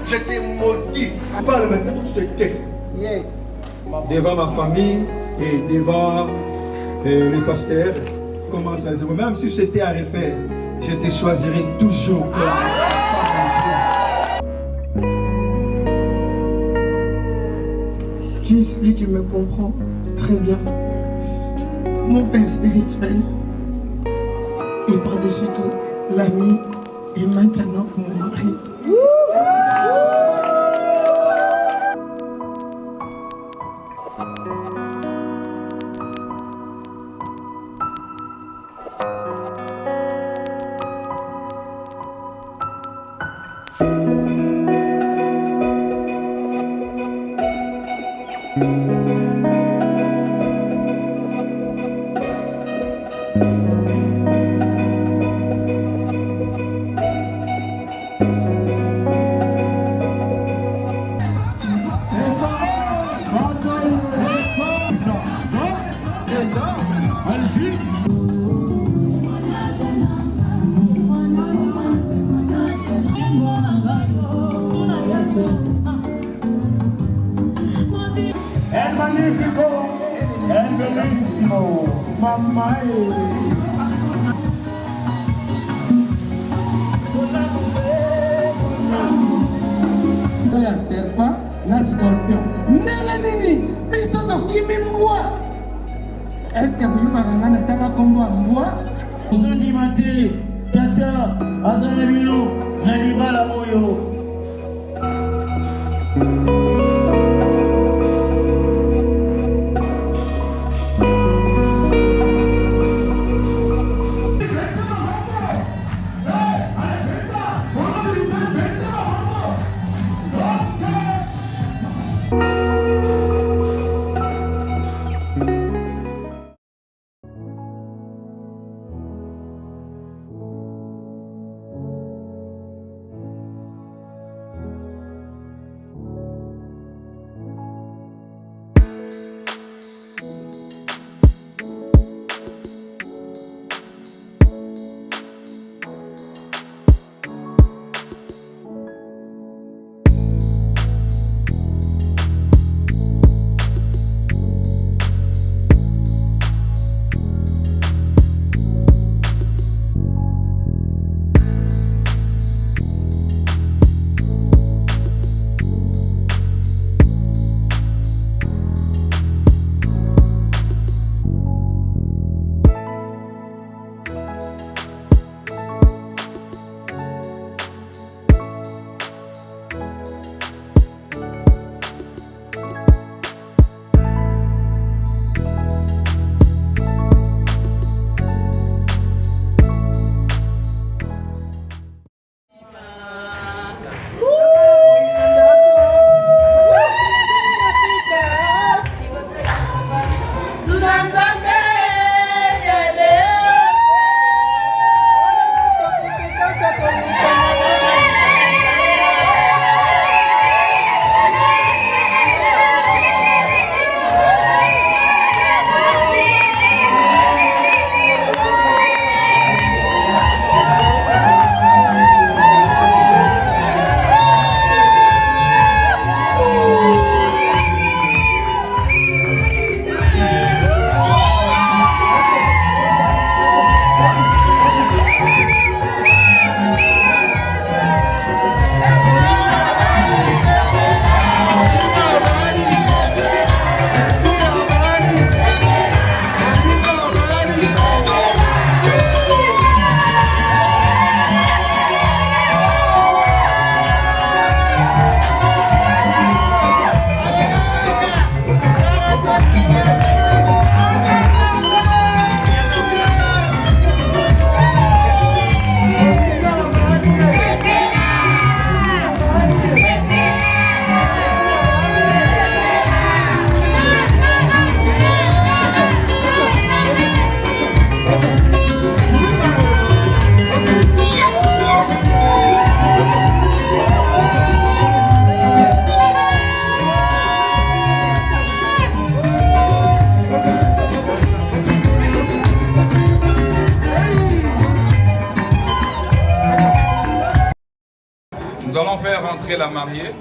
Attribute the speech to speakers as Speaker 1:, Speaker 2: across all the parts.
Speaker 1: J'étais maudit. Parle maintenant où tu te tais.
Speaker 2: Yes.
Speaker 3: Devant ma famille et devant les pasteurs. Commence à zéro. Même si c'était à refaire, je te choisirai toujours comme
Speaker 2: Tu es celui qui me comprend très bien. Mon père spirituel. Et par-dessus tout, l'ami et maintenant mon mari.
Speaker 4: El magnifico, el bellissimo, mamma
Speaker 5: ya serpent na scorpion ndenge nini biso tokimi mbwa eske boyokaka nga na tanga kombo ya mbwa
Speaker 4: ozondima te tata aza na bino na libala oyo.
Speaker 6: rencontrer la mariée.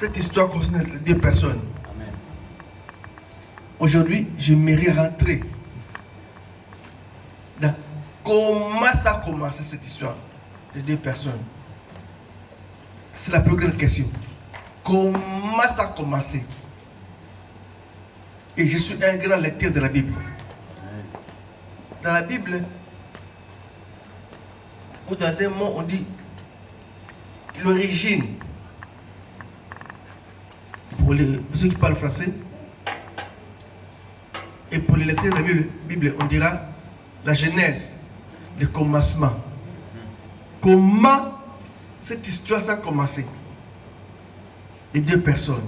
Speaker 1: Cette histoire concerne les deux personnes. Aujourd'hui, j'aimerais rentrer dans comment ça a commencé cette histoire de deux personnes. C'est la plus grande question. Comment ça a commencé? Et je suis un grand lecteur de la Bible. Dans la Bible, ou dans un mot, on dit l'origine. Pour ceux qui parlent français, et pour les lecteurs de la Bible, on dira la genèse, le commencement. Comment cette histoire ça a commencé? Les deux personnes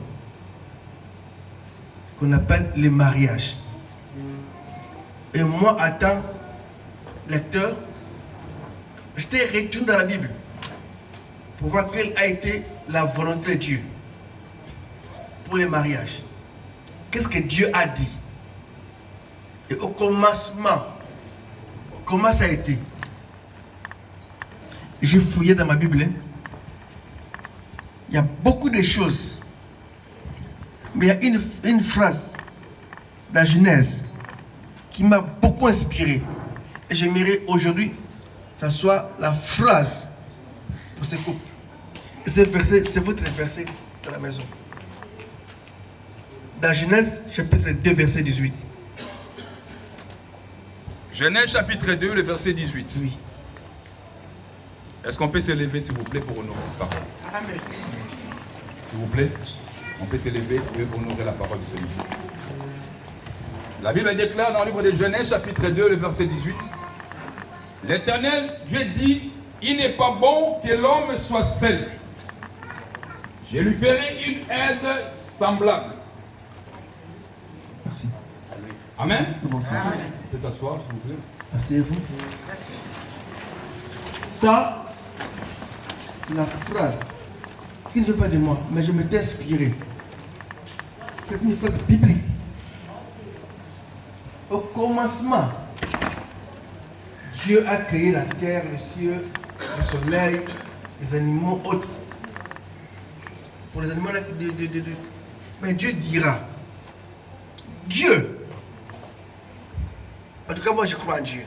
Speaker 1: qu'on appelle le mariage. Et moi, en tant que lecteur, j'étais retourné dans la Bible pour voir quelle a été la volonté de Dieu pour le mariage. Qu'est-ce que Dieu a dit? Et au commencement, comment ça a été? J'ai fouillé dans ma Bible. Il y a beaucoup de choses. Mais il y a une phrase de la Genèse qui m'a beaucoup inspiré. Et j'aimerais aujourd'hui que ça soit la phrase pour ce couple. Et ce verset, c'est votre verset de la maison. Dans Genèse, chapitre 2, verset 18.
Speaker 6: Genèse, chapitre 2, le verset 18.
Speaker 1: Oui.
Speaker 6: Est-ce qu'on peut s'élever, s'il vous plaît, pour honorer la parole?
Speaker 1: Amen.
Speaker 6: S'il vous plaît, on peut s'élever et honorer la parole du Seigneur. La Bible déclare dans le livre de Genèse, chapitre 2, le verset 18. L'Éternel, Dieu dit, il n'est pas bon que l'homme soit seul. Je lui ferai une aide semblable.
Speaker 1: Merci.
Speaker 6: Amen.
Speaker 1: C'est bon, ça.
Speaker 6: Amen. Vous pouvez s'asseoir, s'il vous plaît.
Speaker 1: Asseyez-vous. Ça, c'est la phrase qui ne vient pas de moi, mais je m'étais inspiré. C'est une phrase biblique. Au commencement, Dieu a créé la terre, le ciel, le soleil, les animaux autres. Pour les animaux, mais Dieu dira. Dieu. En tout cas, moi je crois en Dieu.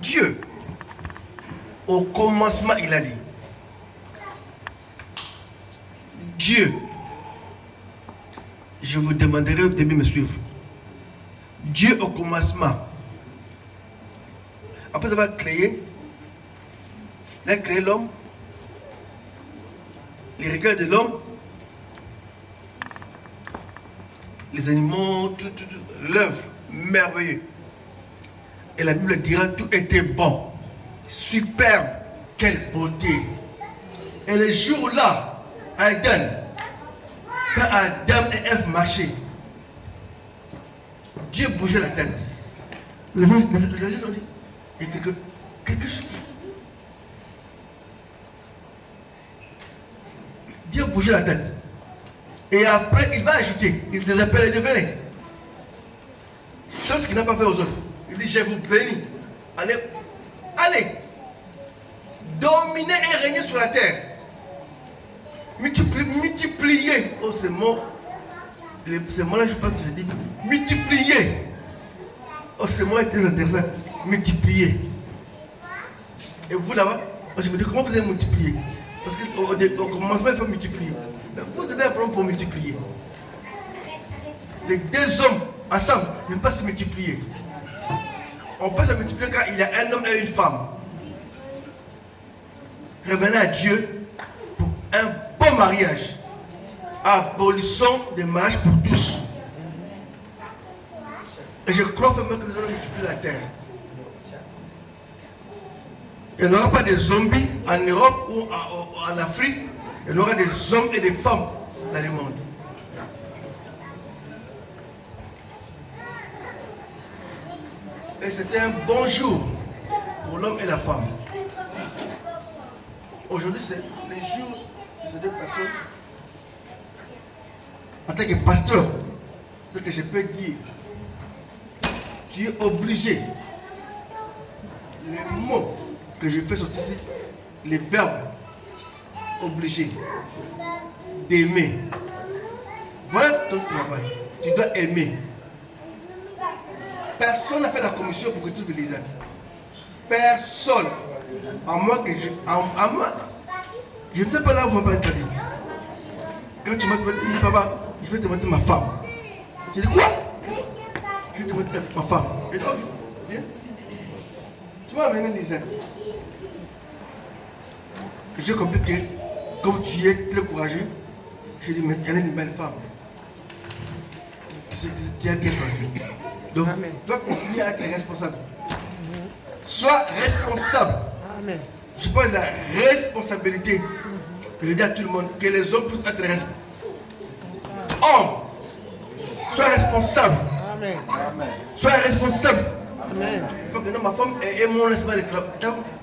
Speaker 1: Dieu, au commencement, il a dit. Dieu, je vous demanderai de me suivre. Dieu au commencement, après avoir créé, il a créé l'homme, les regards de l'homme, les animaux, tout, l'œuvre merveilleuse. Et la Bible dira tout était bon, superbe, quelle beauté. Et le jour-là, à Eden, quand Adam et Ève marchaient, Dieu bougeait la tête. Les gens ont dit, il y a quelque chose. Dieu bougeait la tête. Et après, il va ajouter, il les appelle et devenez. Chose qu'il n'a pas fait aux autres. Il dit, je vous bénis. Allez, dominez et régnez sur la terre. Multipliez. Oh, ces mots-là, je pense que je dis, multipliez. Oh, ces mots est très intéressant. Multiplier. Et vous là-bas, je me dis, comment vous allez multiplier? Parce qu'au commencement, il faut multiplier. Mais vous avez un problème pour multiplier. Les deux hommes ensemble ne peuvent pas se multiplier. On peut se multiplier quand il y a un homme et une femme. Revenez à Dieu pour un bon mariage. Abolition des mariages pour tous. Et je crois vraiment que nous allons multiplier la terre. Il n'y aura pas de zombies en Europe ou en Afrique. Il y aura des hommes et des femmes dans le monde. Et c'était un bon jour pour l'homme et la femme. Aujourd'hui, c'est le jour de ces deux personnes. En tant que pasteur, ce que je peux dire, tu es obligé. Les mots que je fais sortir ici, les verbes, obligé d'aimer. Voilà ton travail. Tu dois aimer. Personne n'a fait la commission pour que tu les aimes. Personne. À moi que je. À moi. Je ne sais pas là où mon papa est allé. Quand tu m'as dit, papa, je vais te montrer ma femme. J'ai dit quoi? Je vais te montrer ma femme. J'ai dit, ok, viens. Tu m'as amené Lisette. J'ai compris que, comme tu es très courageux, j'ai dit, mais elle est une belle femme. Tu as bien choisi. Donc, tu dois continuer à être responsable. Sois responsable.
Speaker 7: Amen.
Speaker 1: Je parle de la responsabilité. Je dis à tout le monde que les hommes puissent être responsables. Homme, sois responsable.
Speaker 7: Amen.
Speaker 1: Sois responsable.
Speaker 7: Amen.
Speaker 1: Parce que non, ma femme est mon espace de travail.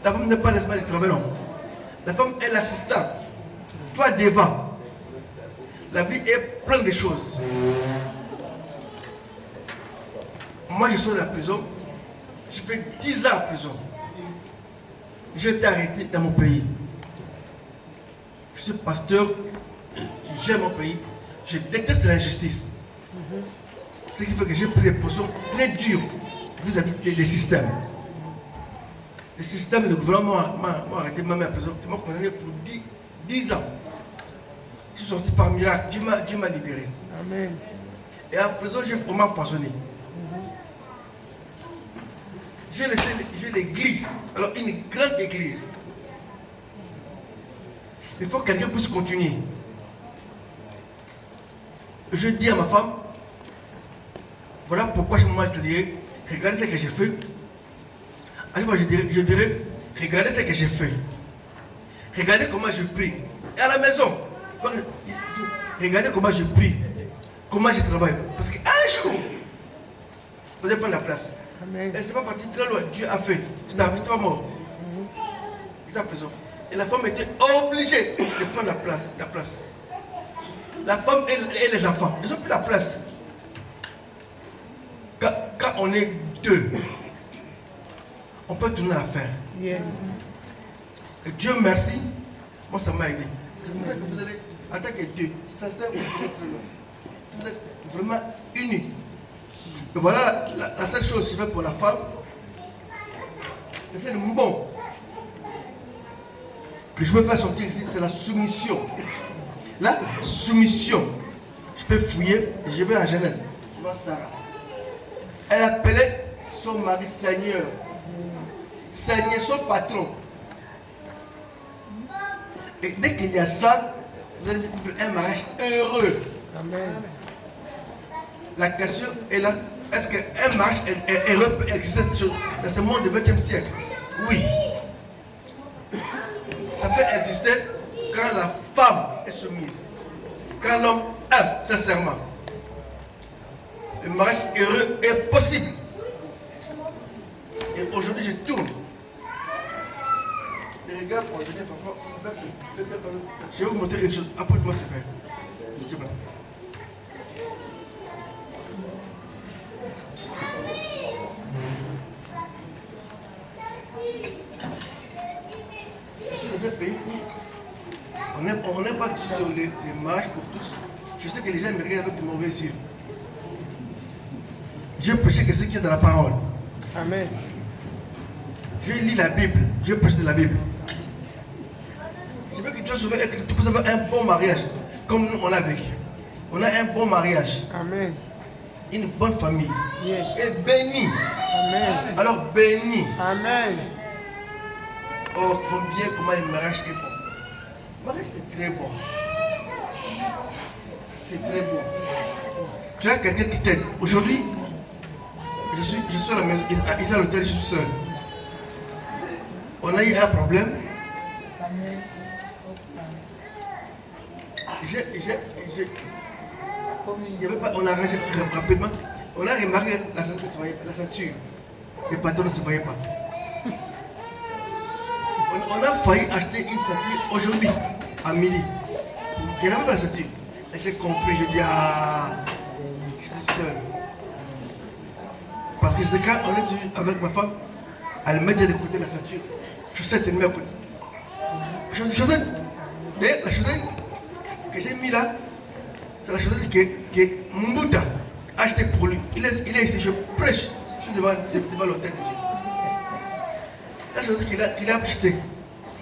Speaker 1: Ta femme n'est pas l'espace de travail, non. La femme est l'assistant. Toi devant. La vie est pleine de choses. Moi, je sors de la prison. Je fais 10 ans en prison. J'ai été arrêté dans mon pays. Je suis pasteur. J'aime mon pays. Je déteste l'injustice. Ce qui fait que j'ai pris des positions très dures vis-à-vis des systèmes. Le système, le gouvernement m'a arrêté, m'a mis en prison. Il m'a condamné pour 10 ans. Je suis sorti par miracle. Dieu m'a libéré.
Speaker 7: Amen.
Speaker 1: Et en prison, j'ai vraiment empoisonné. J'ai l'église. Alors, une grande église. Il faut que quelqu'un puisse continuer. Je dis à ma femme, voilà pourquoi moi je te dirais, regardez ce que j'ai fait. Alors je dirais, regardez ce que j'ai fait. Regardez comment je prie. Et à la maison, regardez comment je prie. Comment je travaille. Parce qu'un jour, vous allez prendre la place.
Speaker 7: Amen.
Speaker 1: Elle ne s'est pas partie très loin. Dieu a fait. Tu t'as vu, toi mort. Il est en prison. Et la femme était obligée de prendre la place. La femme et les enfants, ils ont pris la place. Quand on est deux, on peut tourner l'affaire.
Speaker 7: Yes.
Speaker 1: Et Dieu merci, moi ça m'a aidé. C'est pour ça que vous allez, en tant que deux, ça sert très loin. Vous êtes vraiment unis. Et voilà la seule chose que je fais pour la femme. C'est le bon que je veux faire sortir ici, c'est la soumission. La soumission. Je peux fouiller, et je vais à Genèse. Je vois Sarah. Elle appelait son mari Seigneur. Seigneur, son patron. Et dès qu'il y a ça, vous allez vivre un mariage heureux.
Speaker 7: Amen.
Speaker 1: La question est là. Est-ce qu'un mariage heureux peut exister dans ce monde du XXe siècle? Oui. Ça peut exister quand la femme est soumise. Quand l'homme aime sincèrement. Le mariage heureux est possible. Et aujourd'hui, je tourne. Et regarde, je vais vous montrer une chose. Apporte-moi ce verre. Je suis dans un pays où on n'est pas tous sur les mariages pour tous. Je sais que les gens me regardent avec de mauvais yeux. Je prêche que ce qui est dans la parole.
Speaker 7: Amen.
Speaker 1: Je lis la Bible. Je prêche de la Bible. Je veux que tu puisses avoir un bon mariage, comme nous on a vécu. On a un bon mariage.
Speaker 7: Amen.
Speaker 1: Une bonne famille.
Speaker 7: Yes.
Speaker 1: Et béni.
Speaker 7: Amen.
Speaker 1: Alors béni.
Speaker 7: Amen.
Speaker 1: Oh, comment le mariage est bon. Le mariage c'est très bon. C'est très bon. Tu as quelqu'un qui t'aide. Aujourd'hui, je suis à la maison, ici à l'hôtel, je suis seul. On a eu un problème. On a arrangé rapidement. On a remarqué la ceinture. Le patron ne se voyait pas. On a failli acheter une ceinture aujourd'hui, à midi. Il n'y avait pas la ceinture. Et j'ai compris, je dis, je suis seul. Parce que c'est quand on est avec ma femme, elle met de côté la ceinture. Chaussette, elle met à côté. Chaussette, Et la chausette que j'ai mis là, c'est la chausette que Mbouta a acheté pour lui. Il est ici, je prêche. Je suis devant l'autel de Dieu. La chausette qu'il a acheté.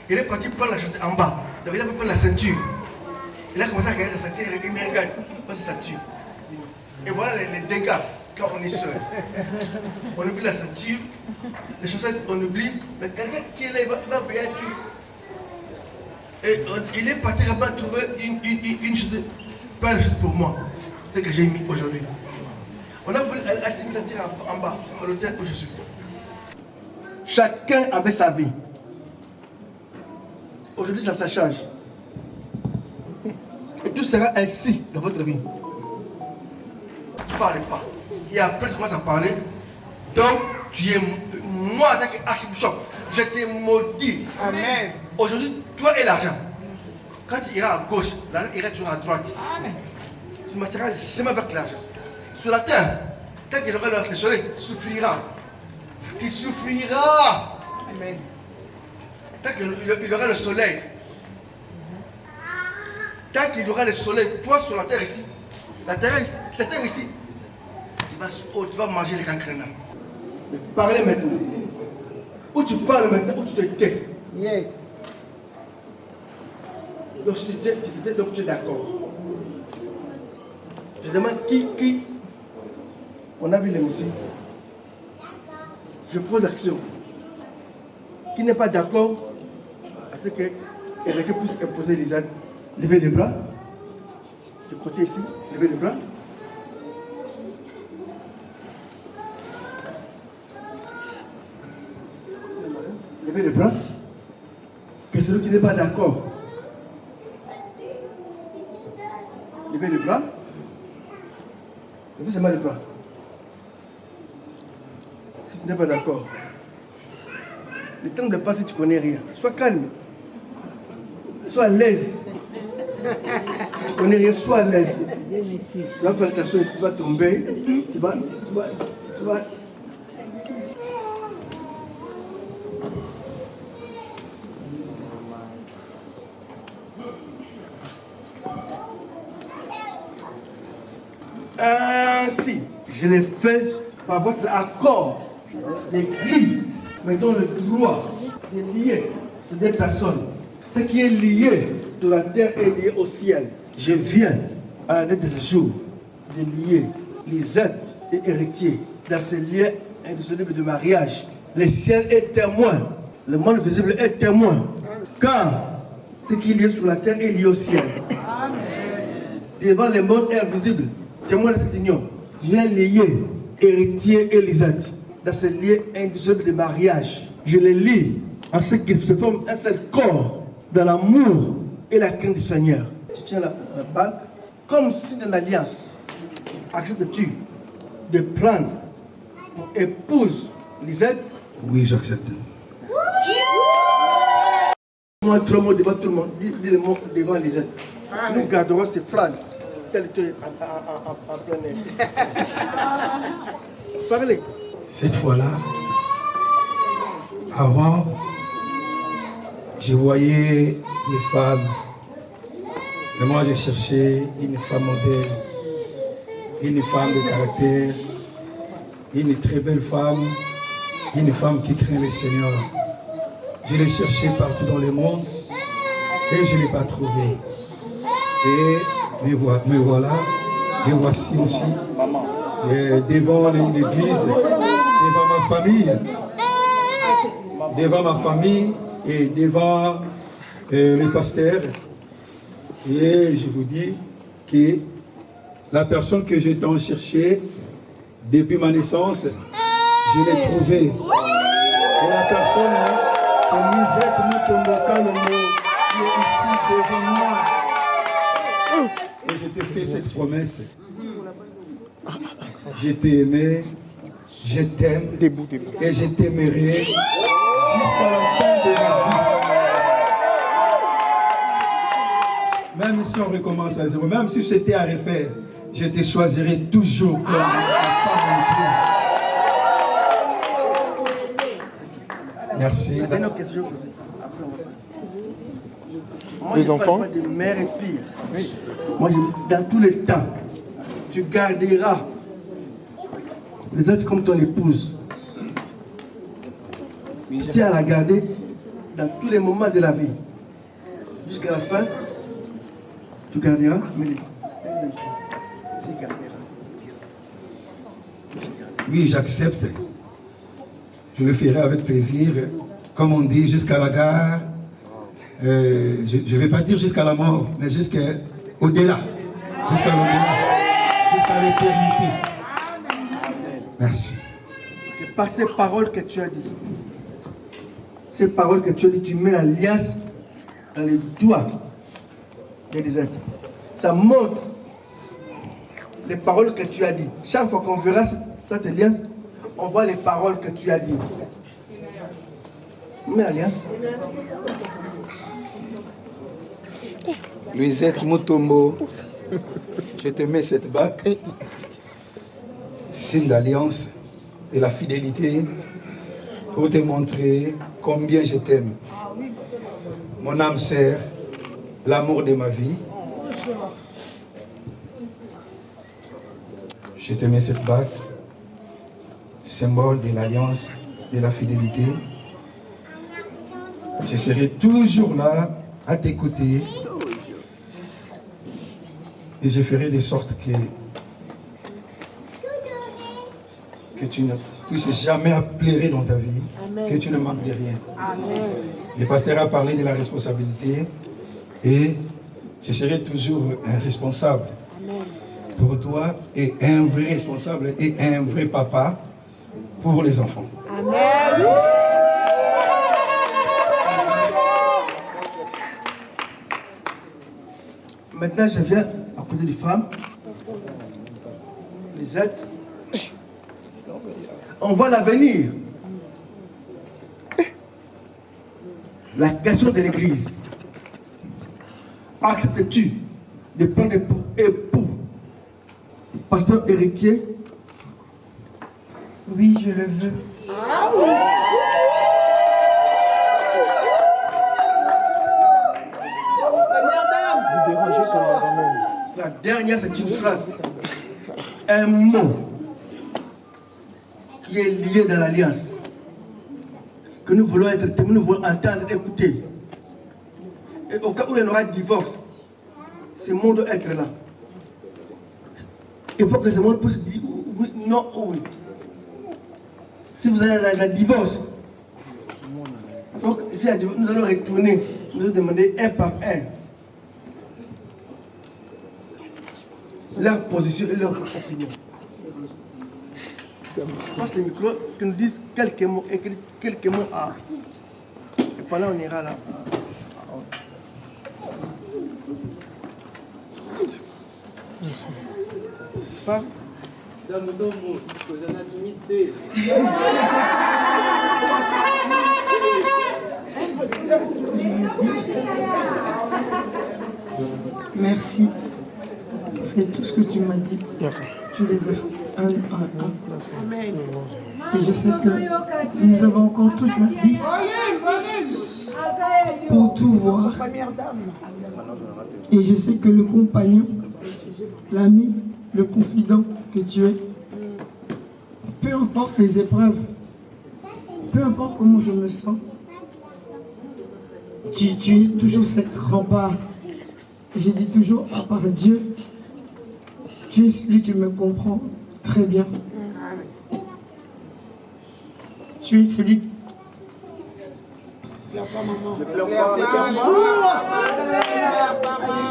Speaker 1: Il est parti prendre la chausette en bas. Donc il a fait prendre la ceinture. Il a commencé à regarder la ceinture et il me regarde. Pas sa ceinture. Et voilà les dégâts quand on est seul. On oublie la ceinture, les chaussettes on oublie, mais quelqu'un qui est là va payer tout. Et il est parti là-bas trouver une chaussette, pas une chaussette pour moi, c'est que j'ai mis aujourd'hui. On a voulu acheter une ceinture en bas, à l'hôtel où je suis. Chacun avait sa vie. Aujourd'hui ça change. Et tout sera ainsi dans votre vie. Tu ne parles pas. Et après, tu commences à parler. Donc, tu es moi, en tant qu'archibishop, je t'ai maudit.
Speaker 7: Amen.
Speaker 1: Aujourd'hui, toi et l'argent. Quand tu iras à gauche, l'argent ira toujours à droite. Amen. Tu ne marcheras jamais avec l'argent. Sur la terre, tant qu'il y aura le soleil, tu souffriras. Tu souffriras.
Speaker 7: Amen.
Speaker 1: Tant qu'il y aura le soleil. Tant qu'il y aura le soleil, toi sur la terre ici, la terre ici, tu vas manger les cancrena. Mais parlez maintenant. Ou tu parles maintenant, ou tu te tais.
Speaker 7: Yes.
Speaker 1: Donc tu te tais, donc tu es d'accord. Je demande qui on a vu l'émission. Je pose l'action. Qui n'est pas d'accord à ce que Eric puisse imposer les actes. Levez les bras. Du côté ici, levez les bras. Levez les bras. Que celui qui n'est pas d'accord. Levez les bras. Levez seulement les bras. Si tu n'es pas d'accord. Le temps de passer, tu ne connais rien. Sois calme. Sois à l'aise. Si tu ne connais rien, sois à l'aise. Tu vas faire attention ici, tu vas tomber. Tu vas. Ainsi, je l'ai fait par votre accord. L'Église me donne le droit de lier ces deux personnes. Ce qui est lié de la terre est lié au ciel. Je viens à la date de ce jour de lier Lisette et héritier dans ce lien indissoluble de mariage. Le ciel est témoin, le monde visible est témoin, car ce qui est lié sur la terre est lié au ciel. Devant le monde invisible, témoin de cette union, je viens lier héritier et Lisette dans ce lien indissoluble de mariage. Je les lie en ce qu'ils se forment un seul corps dans l'amour et la crainte du Seigneur. Tu tiens la bague comme signe d'une alliance. Acceptes-tu de prendre pour épouse Lisette?
Speaker 3: Oui, j'accepte.
Speaker 1: Moi, 3 mots devant tout le monde. Dis les mots devant Lisette. Nous garderons ces phrases telles que en plein air. Parlez.
Speaker 3: Cette fois-là, avant, je voyais les femmes. Et moi, je cherchais une femme modèle, une femme de caractère, une très belle femme, une femme qui craint le Seigneur. Je l'ai cherchée partout dans le monde et je ne l'ai pas trouvée. Et me voilà, me voici aussi devant l'église, devant ma famille et devant le pasteur. Et je vous dis que la personne que j'ai tant cherchée depuis ma naissance, je l'ai trouvée. Et la personne que Lisette Mutomboka qui est ici devant moi. Et je t'ai fait cette promesse. Je t'ai aimé, je t'aime et je t'aimerai jusqu'à la fin de ma vie. Même si on recommence à zéro, même si c'était à refaire, je te choisirai toujours comme la femme épouse. Merci.
Speaker 1: Une autre question posée. Après, on va parler. Moi,
Speaker 7: Les
Speaker 1: je
Speaker 7: enfants.
Speaker 1: parle pas de mère et fille. Oui. Moi, dans tous les temps, tu garderas les autres comme ton épouse. Tu tiens à la garder dans tous les moments de la vie. Jusqu'à la fin, tu garderas, mais tu garderas.
Speaker 3: Oui, j'accepte. Je le ferai avec plaisir. Comme on dit, jusqu'à la gare. Je ne vais pas dire jusqu'à la mort, mais jusqu'au-delà. Jusqu'à l'au-delà. Jusqu'à l'éternité. Merci.
Speaker 1: C'est par ces paroles que tu as dit. Ces paroles que tu as dit, tu mets l'alliance dans les doigts des êtres. Ça montre les paroles que tu as dit. Chaque fois qu'on verra cette alliance, on voit les paroles que tu as dit. Mets l'alliance.
Speaker 3: Luisette Mutombo, je te mets cette bague, signe d'alliance et la fidélité pour te montrer combien je t'aime. Mon âme sœur, l'amour de ma vie. Je te mets cette bague, symbole de l'alliance, de la fidélité. Je serai toujours là à t'écouter. Et je ferai de sorte que tu ne puisses jamais pleurer dans ta vie, que tu ne manques de rien. Amen. Le pasteur a parlé de la responsabilité et je serai toujours un responsable pour toi et un vrai responsable et un vrai papa pour les enfants. Amen.
Speaker 1: Maintenant, je viens à côté des femmes. Lisette. On voit l'avenir. La question de l'église. Acceptes-tu de prendre pour époux le pasteur héritier?
Speaker 2: Oui, je le veux.
Speaker 1: La dernière, c'est une phrase. Un mot qui est lié dans l'alliance. Que nous voulons être témoins, nous voulons entendre, écouter. Et au cas où il y en aura divorce, ce mot doit être là. Il faut que ce mot puisse dire oui, non ou oui. Si vous avez un divorce, si nous allons retourner, nous allons demander un par un leur position et leur opinion. Passe le micro, que nous disent quelques mots, écrire quelques mots à. Et par là, on ira là. Pas.
Speaker 2: Merci. Parce que tout ce que tu m'as dit, tu les as fait un à un. Et je sais que nous avons encore toute la vie pour tout voir. Et je sais que le compagnon, l'ami, le confident que tu es, peu importe les épreuves, peu importe comment je me sens, tu es toujours cette rempart. J'ai dit toujours, à part Dieu, tu es celui qui me comprend très bien. Tu es celui qui...
Speaker 7: Pleure pas, maman. Ne pleure pas.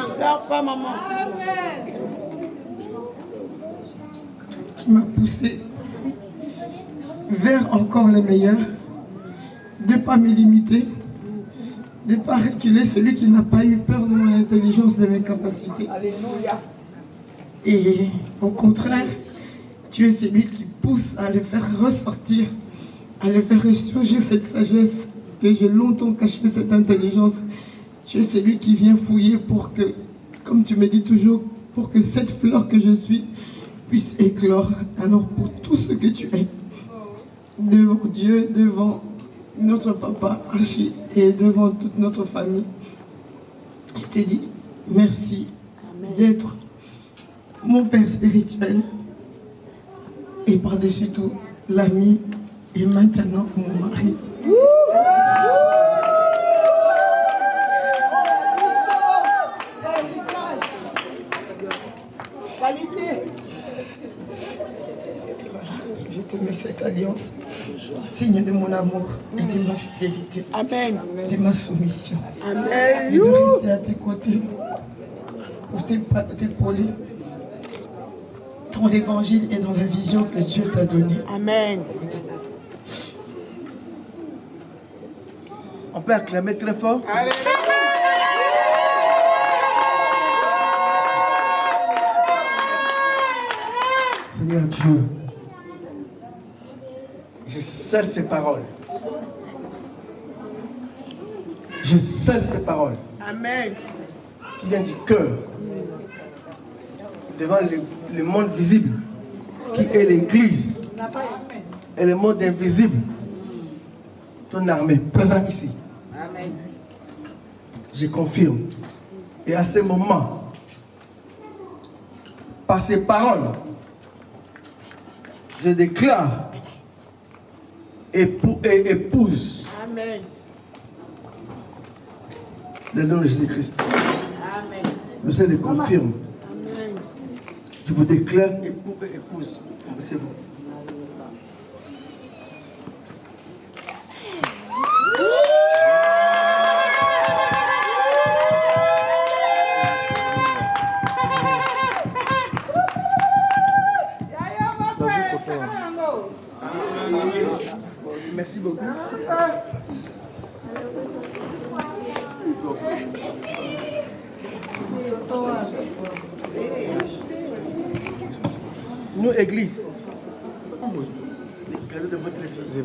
Speaker 7: Ne pleure pas, maman.
Speaker 2: Qui m'a poussé vers encore les meilleurs, de ne pas me limiter, de ne pas reculer, celui qui n'a pas eu peur de mon intelligence, de mes capacités. Alléluia. Et au contraire, tu es celui qui pousse à le faire ressortir, à le faire ressurgir cette sagesse que j'ai longtemps cachée, cette intelligence. Tu es celui qui vient fouiller pour que, comme tu me dis toujours, pour que cette fleur que je suis puisse éclore. Alors pour tout ce que tu es, devant Dieu, devant notre papa Archie et devant toute notre famille, Je te dis merci d'être mon père spirituel et par-dessus tout l'ami et maintenant mon mari. Je te mets cette alliance, signe de mon amour et de ma fidélité.
Speaker 7: Amen.
Speaker 2: De ma soumission.
Speaker 7: Amen.
Speaker 2: Et de rester à tes côtés pour t'épauler dans l'évangile et dans la vision que Dieu t'a donnée.
Speaker 7: Amen.
Speaker 1: On peut acclamer très fort. Seigneur Dieu, je scelle ces paroles. Je scelle ces paroles
Speaker 7: Amen.
Speaker 1: qui viennent du cœur devant le monde visible qui est l'Église et le monde invisible. Ton armée présente ici.
Speaker 7: Amen.
Speaker 1: Je confirme. Et à ce moment, par ces paroles, je déclare épouse
Speaker 7: Amen.
Speaker 1: le nom de Jésus-Christ.
Speaker 7: Amen.
Speaker 1: Le Seigneur le confirme.
Speaker 7: Amen.
Speaker 1: Je vous déclare époux et épouse. C'est vous. Merci beaucoup. Nous, Église, les cadeaux de votre vie,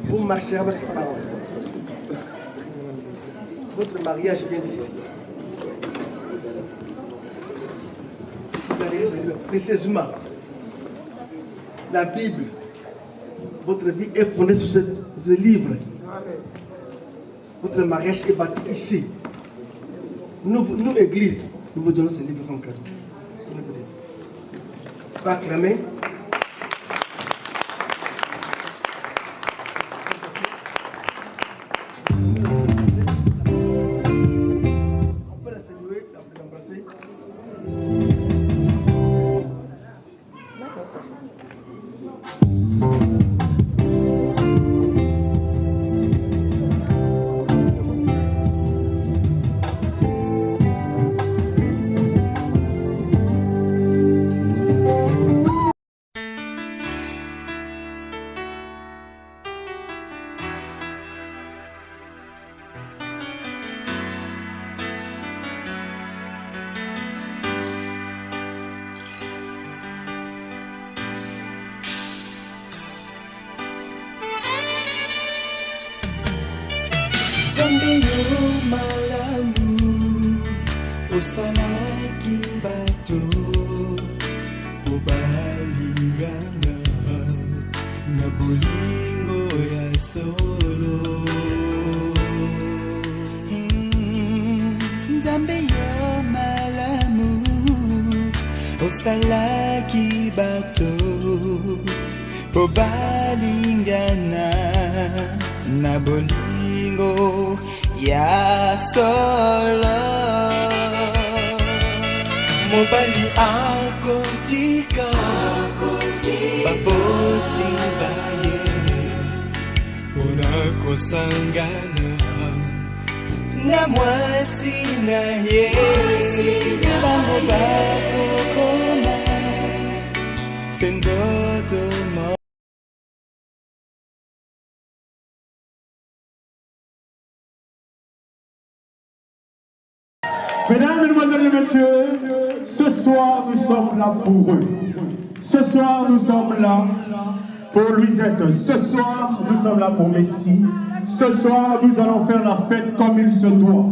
Speaker 1: vous marchez avec cette parole. Votre mariage vient d'ici. Vous allez saluer précieusement. La Bible, votre vie est fondée sur ce livre. Votre mariage est bâti ici. Nous, Église, nous vous donnons ce livre comme cadeau. Pas acclamer. On peut la saluer, l'embrasser.
Speaker 8: Zambingo malamu osalaki bato obalinganga na bolingo ya solo Nzambe yo malamu osalaki bato obalingana na bolingo ya solo mobali akotika baboti baye mpona kosangana na mwasi na ye bango bakokoma se nzoto mo.
Speaker 9: Mesdames, Mesdemoiselles et Messieurs, ce soir nous sommes là pour eux. Ce soir nous sommes là pour Louisette. Ce soir nous sommes là pour Messi. Ce soir nous allons faire la fête comme il se doit.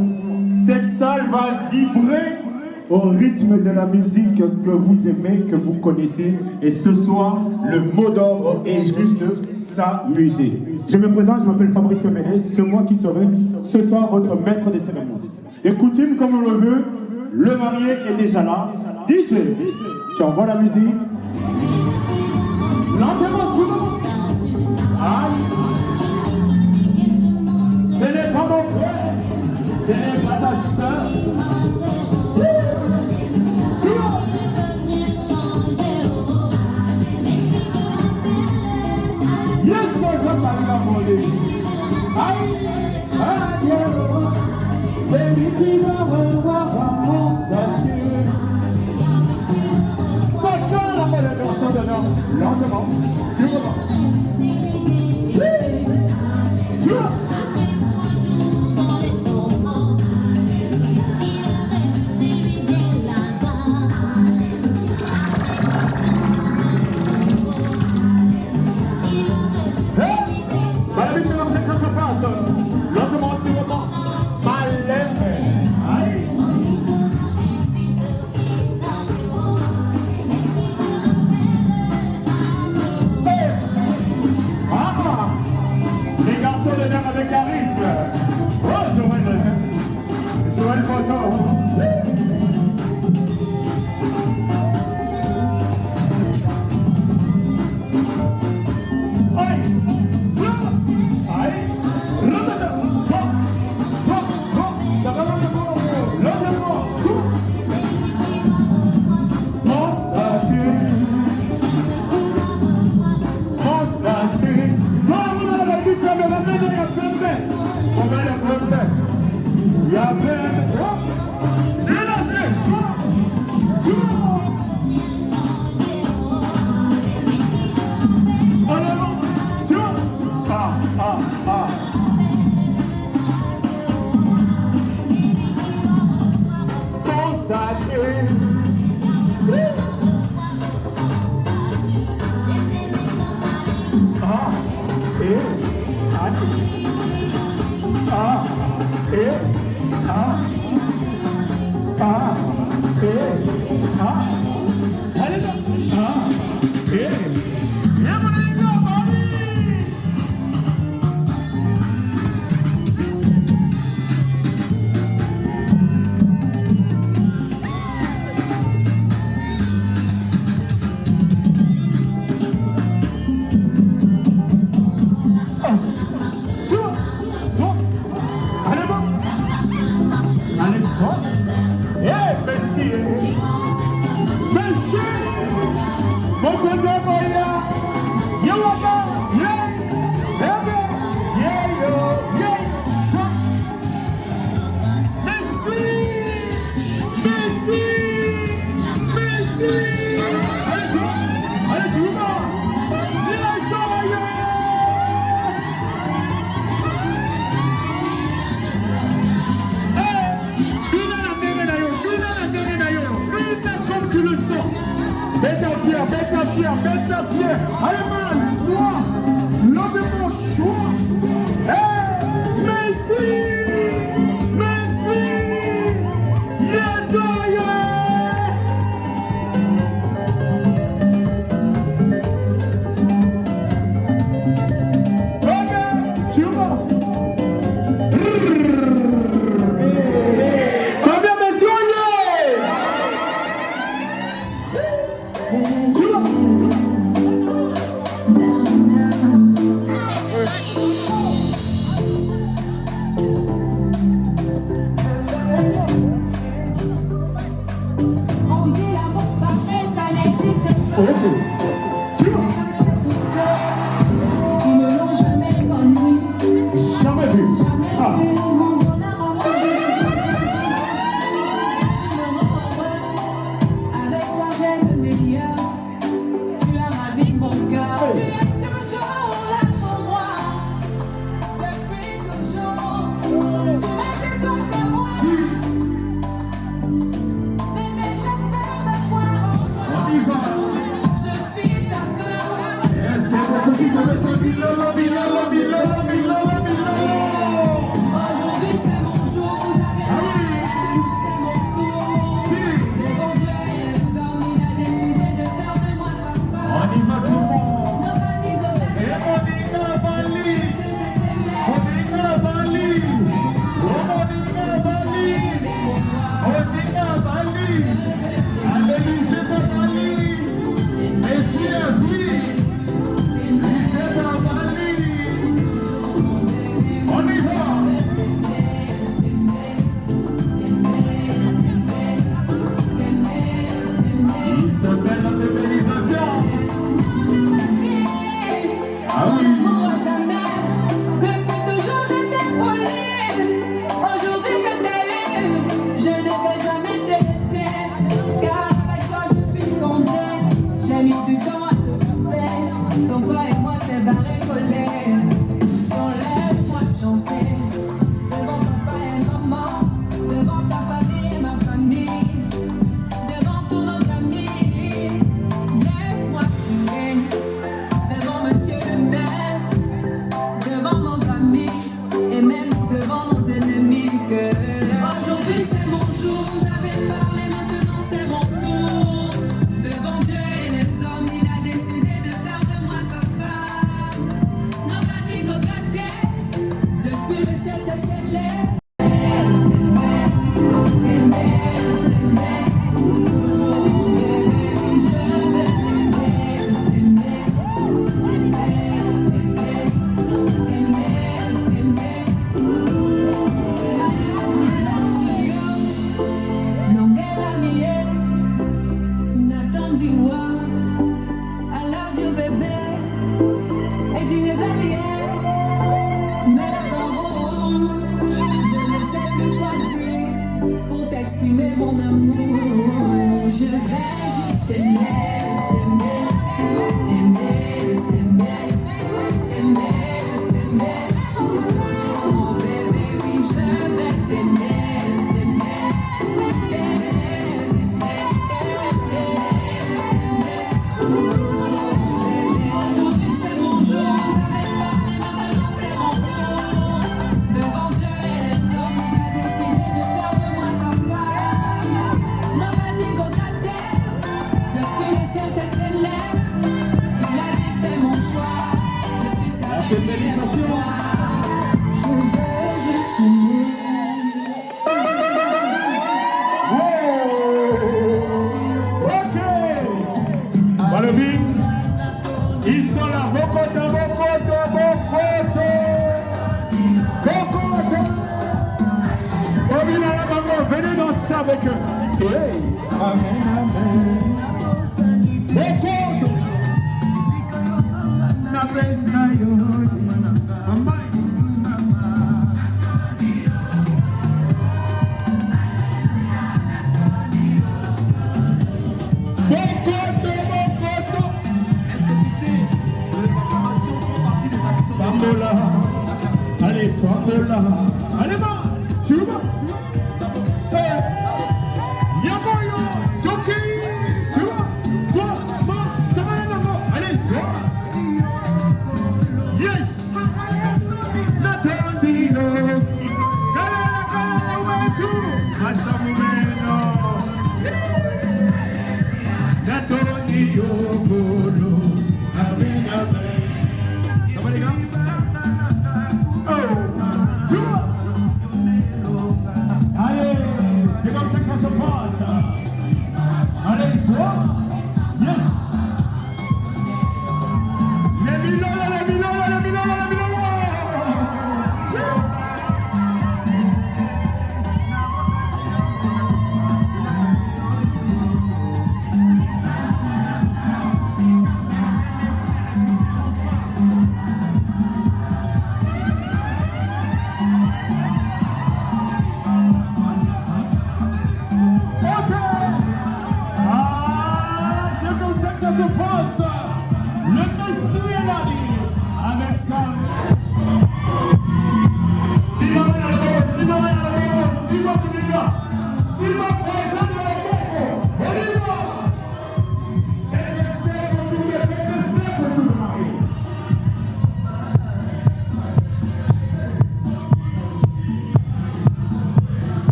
Speaker 9: Cette salle va vibrer au rythme de la musique que vous aimez, que vous connaissez. Et ce soir, le mot d'ordre est juste s'amuser. Je me présente, je m'appelle Fabrice Ménez. C'est moi qui serai ce soir votre maître des cérémonies. Et coutume comme on le veut, le marié est déjà là. DJ, tu envoies la musique. Lentement, souvent. Aïe. Ce n'est pas mon frère, ce n'est pas ta soeur. Yes, ça va parler la volée. Aïe, adieu. C'est lui qui va revoir mon statut. Chacun la volée dans son honneur. Lentement, sûrement.
Speaker 5: Je suis
Speaker 10: exprimer mon amour. Je vais juste t'aimer, t'aimer, t'aimer, t'aimer, t'aimer, t'aimer. Mon bébé, oui, je vais t'aimer, t'aimer, aujourd'hui c'est mon jour, j'avais parlé, maintenant c'est mon tour. Devant Dieu et les hommes, il a décidé de faire de moi sa femme. N'a pas dit qu'au depuis le ciel c'est célèbre. Il a dit c'est mon choix, je suis sa bébé et mon roi. Je veux juste t'aimer.
Speaker 9: Ok. Balobine, ils sont là, Bokoto, Bokoto, Bokoto. Bokoto. Bobina la maman, venez danser avec eux. Hey. Amen, amen. Bokoto. Napenda yote. Mama. Bambola, allez, Bambola, allez, va, tu vas, Yamoyo, Soki, tu vas, sois, ma, ça va aller là-bas, allez, sois, yes, Natandino, Kalala, Wetu, Machamumeno, yes, Natandino, Bolo, Amen, Amen. Allez, c'est comme ça que ça se passe. Allez, sois. Yes. Les Minola, les Minola, les Minola, les Minola.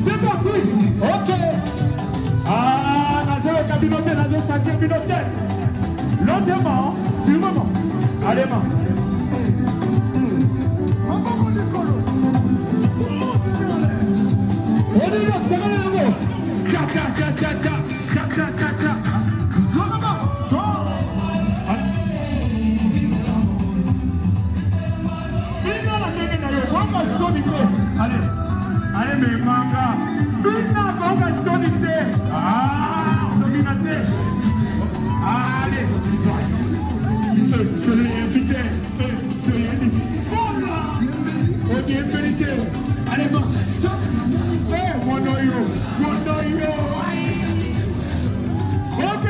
Speaker 9: C'est parti. Ok. Lentement, c'est le moment. Allez, main. On est là, c'est le Allez, mais manga, allez, je l'ai invité, voilà, ok, vérité, allez, bon, mon noyau, ok,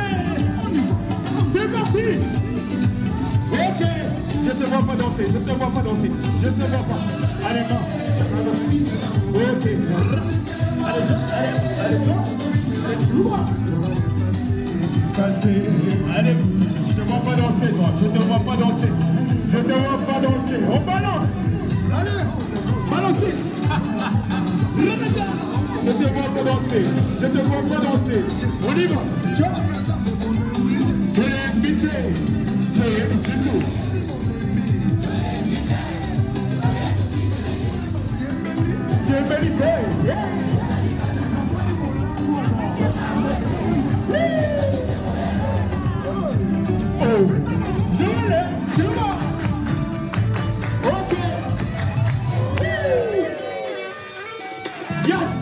Speaker 9: c'est parti, ok, je te vois pas danser, je te vois pas, allez, bon, ok, allez, allez, je te vois pas danser, toi. Je te vois pas danser. On balance. Allez, balancez. Je te vois pas danser. On y va. Ciao. Je l'ai invité. C'est tout. Bienvenue. Je vois. Ok. Yes.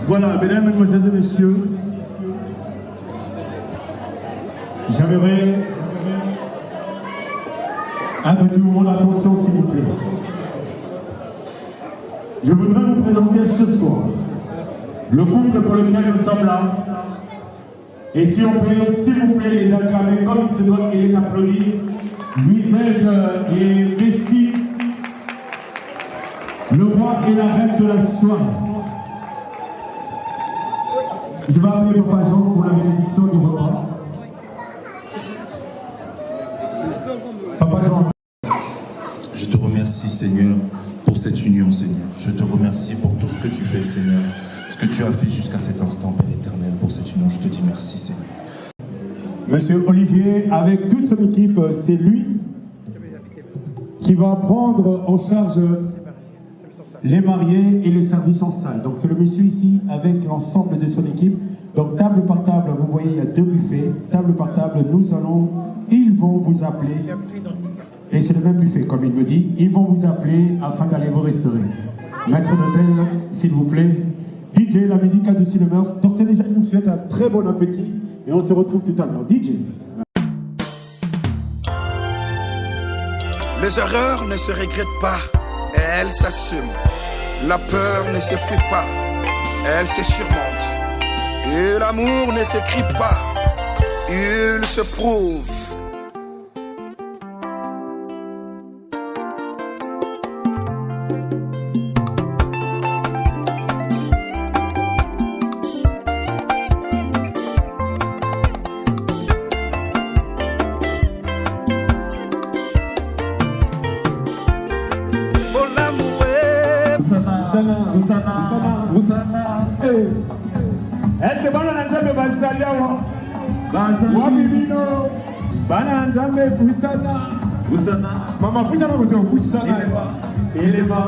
Speaker 9: Voilà, mesdames, mesdemoiselles et messieurs, j'aimerais un petit moment d'attention, s'il vous plaît. Je voudrais vous présenter ce soir le couple pour lequel nous sommes là. Et si on peut, s'il vous plaît, les acclamer comme il se doit et les applaudir. Louisette et Bessie, le roi et la reine de la soirée. Je vais appeler Papa Jean pour la bénédiction du repas. Papa Jean.
Speaker 11: Je te remercie, Seigneur, pour cette union, Seigneur. Je te remercie pour tout ce que tu fais, Seigneur. Ce que tu as fait jusqu'à cet instant, Père éternel, pour cette union. Je te dis merci, Seigneur.
Speaker 9: Monsieur Olivier, avec toute son équipe, c'est lui qui va prendre en charge les mariés et les services en salle. Donc c'est le monsieur ici avec l'ensemble de son équipe. Donc table par table, vous voyez, il y a 2 buffets. Table par table, ils vont vous appeler. Et c'est le même buffet, comme il me dit. Ils vont vous appeler afin d'aller vous restaurer. Maître d'hôtel, s'il vous plaît. DJ, la musique a de Cinemers. Donc c'est déjà, je vous souhaite un très bon appétit. Et on se retrouve tout à l'heure. DJ.
Speaker 12: Les erreurs ne se regrettent pas, elles s'assument. La peur ne se fuit pas, elle se surmonte. Et l'amour ne s'écrit pas, il se prouve.
Speaker 9: Est-ce que bana nzambe basalia wa bino bana nzambe pusana mama pusana kote pusana elema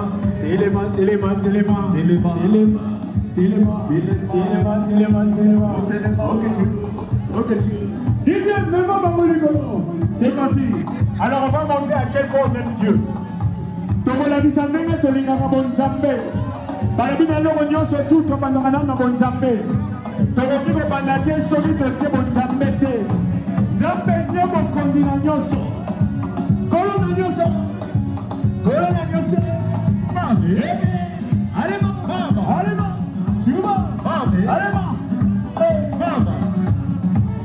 Speaker 9: ok DJ Mema Bamoliko, c'est parti. Alors on va montrer à quel point on aime Dieu. Tomo la bisandenge tolinga bon nzambe. balobi na eloko nyonso tu tobandaka nano na bonzambe tokoki kobanda te soki totie bonzambe te nzambe nde mokonzi na nyonso kolo na nyonso alema alema chiba alema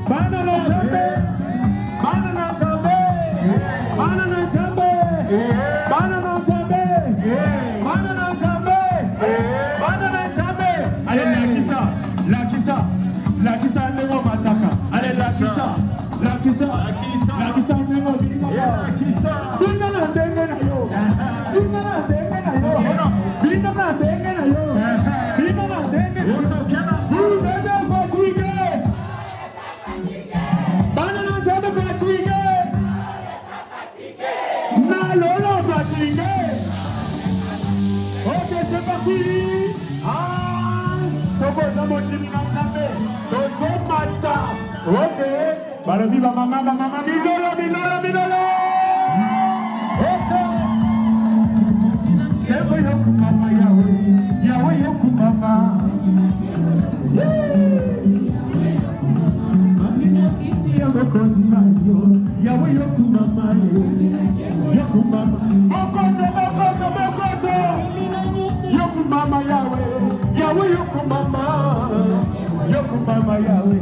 Speaker 9: bana na nzambe bana na nzambe bana na nzambe bana na nzambe bana na nzambe bana na nzambe ale lakisa ndenge mataka ale lakisa ndenge binga na ndenge na yo binga na ndenge na yo binga na ndenge na yo binga na ndenge na yo vous êtes fatigué bana na nzambe fatigué na lolo fatigué. Ok, c'est parti. Sokoza motimi na nzambe tozomata. Ok, balobi bamama binolo ok sebo yokumama yawe yokumama aminakiti ya mokonzi nayo yawe yokumama yokumama mokoto yokumama yawe yokumama yawe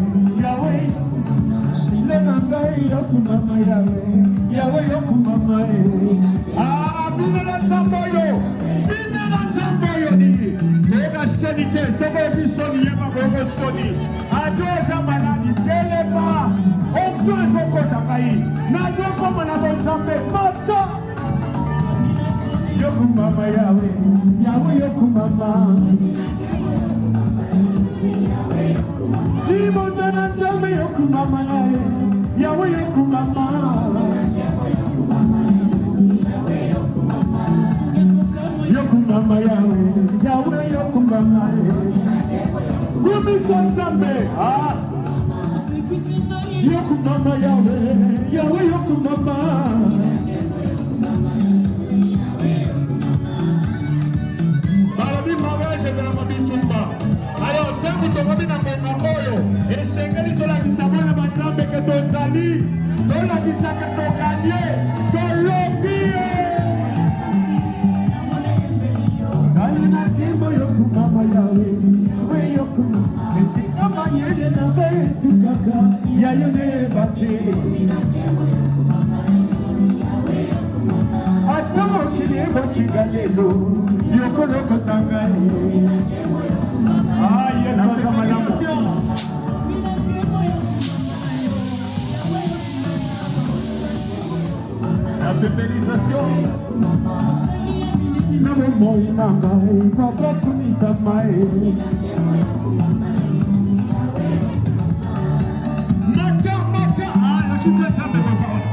Speaker 9: Ngai yokumama yawe yokumama bina na nzamboyo ni toka sonite sobo bisoni yema gogo soni adoza maladi telema onso ezokota ngai nazokoma na bonzambe mata yokumama yawe yokumama libonza na nzambe yokumama yawe yokumama yokumama yawe yokumama kumiko nzambe yokumama yawe yokumama balobi mariage ezalaka bitumba alors ntango tokomi na mbongo oyo esengeli tolakisa bana banzambe ke tozali tolakisaka tokanie tolobi zali na ntimbo yokumama yawe yokumama esika mayele na mbe esukaka yayo neyebake ata mokili ekokinga lelo yokolokota ngai yesu aza malamu la pépérisation na bomoi na ngai babakumisa mae mata nakisa tambe bafaona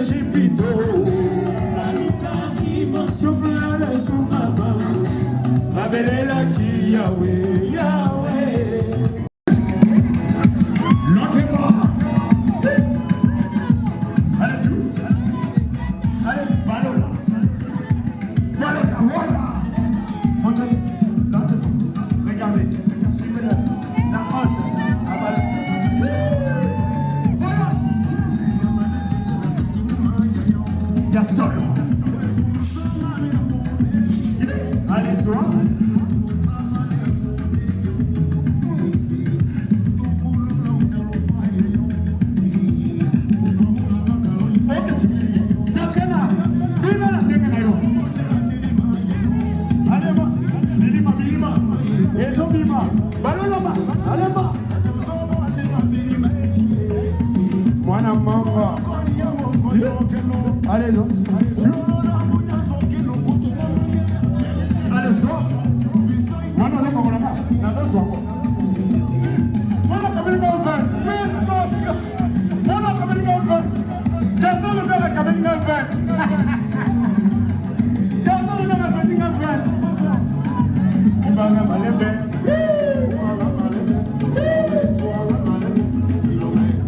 Speaker 9: Egipto ya solo. Allez, sois. Allez, non. Allez, sois. Moi, non, non, non, non, sois. Moi, non, comme il m'a ouvert. Mais sois. Moi, non, comme il m'a ouvert. Qu'est-ce que le gars a comme il m'a ouvert? Qu'est-ce que le gars a comme il m'a ouvert? Il va m'aller bien.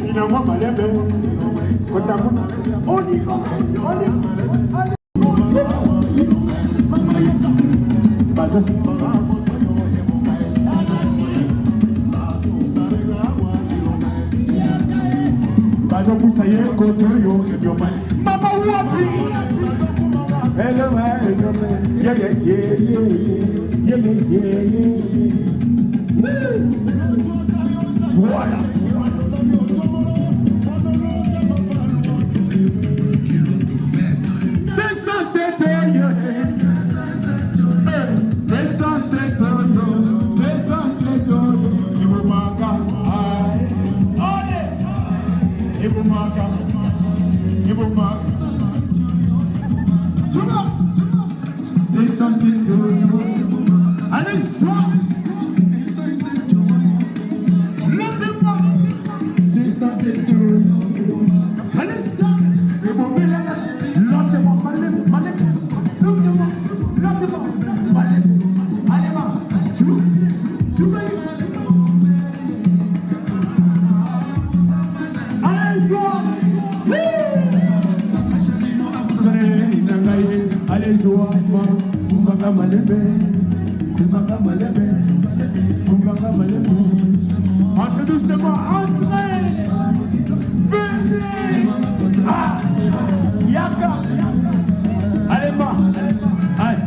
Speaker 9: Il n'a pas m'aller bien. Voilà. Allez, sois. Entrez doucement, entrez. Venez. Ah, Yaka. Allez, ma. Allez.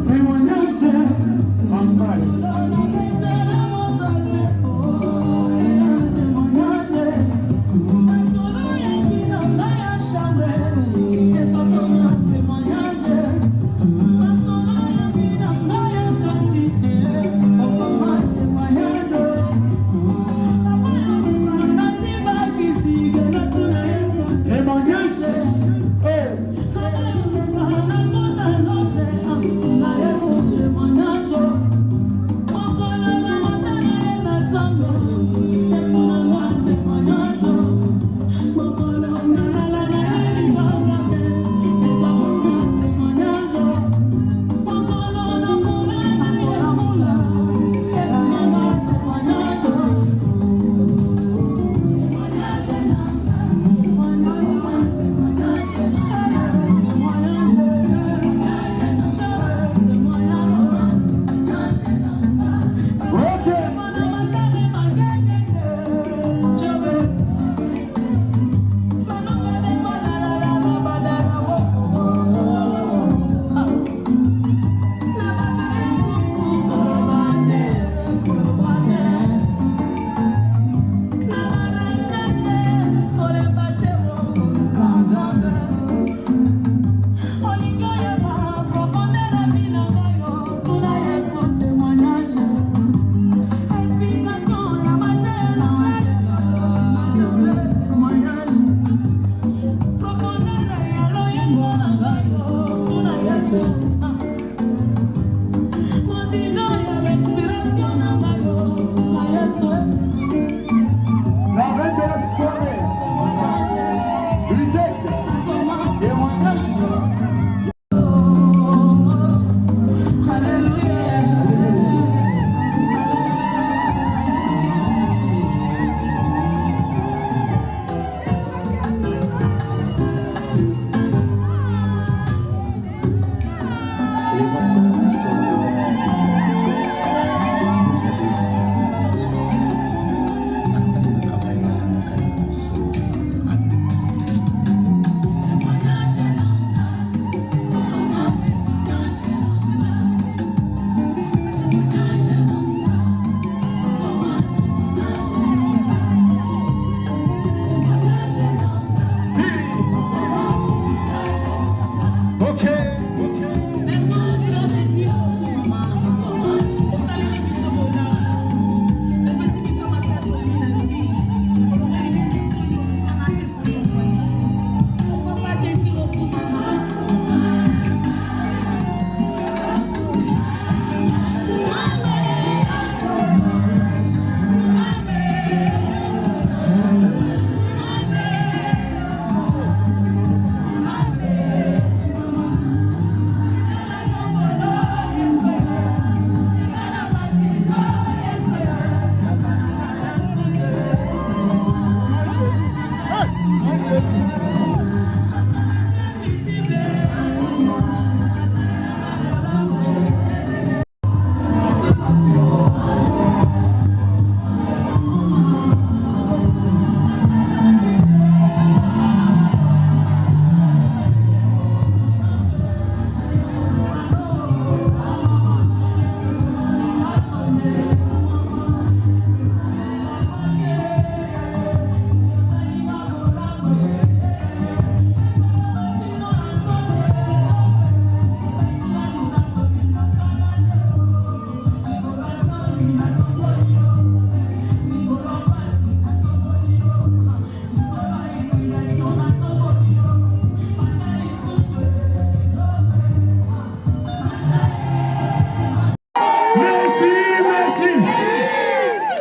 Speaker 9: Témoignage,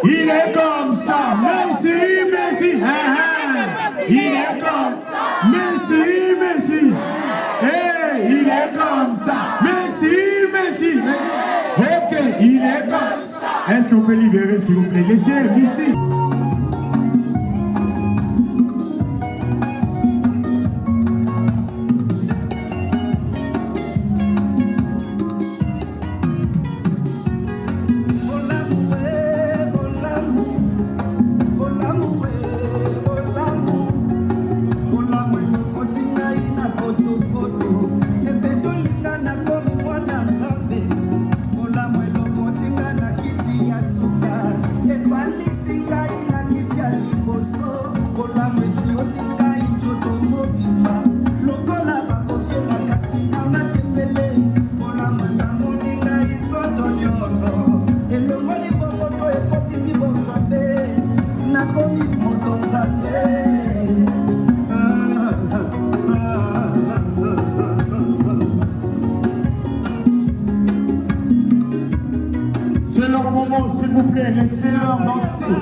Speaker 9: Il est comme ça. Merci, merci. Il est comme ça. Merci, merci. Hey, il est comme ça. Merci, merci. Ok, il est comme ça. Est-ce qu'on peut libérer, s'il vous plaît? Laissez ici. C'est leur moment, s'il vous plaît, laissez-leur danser.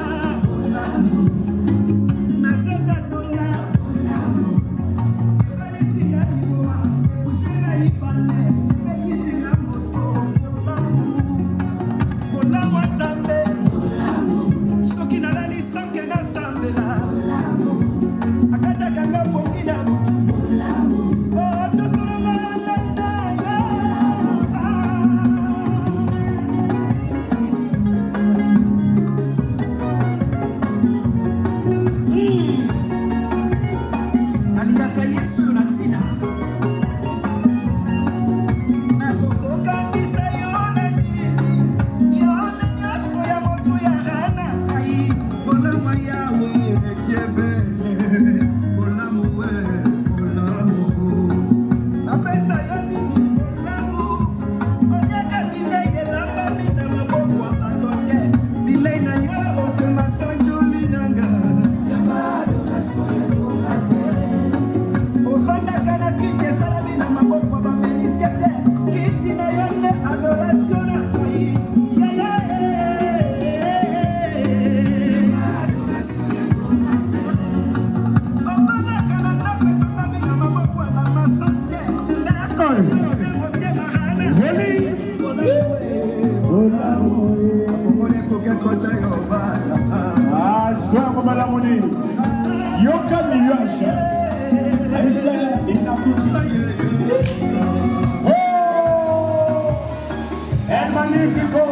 Speaker 9: El magnifico,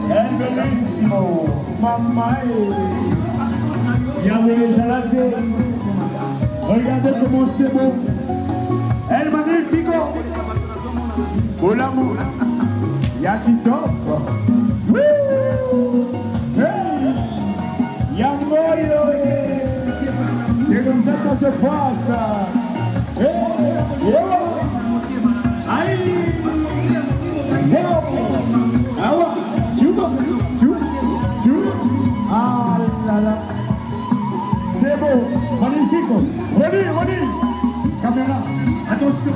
Speaker 9: el bellissimo, mamma Yahweh Zalate. Regardez comment c'est beau. El magnifico, pour l'amour, Yakitop. Yamoyo, c'est comme ça que ça se passe. Aïe. Awa, ah là là, c'est beau, magnifique. Relis, caméra, attention.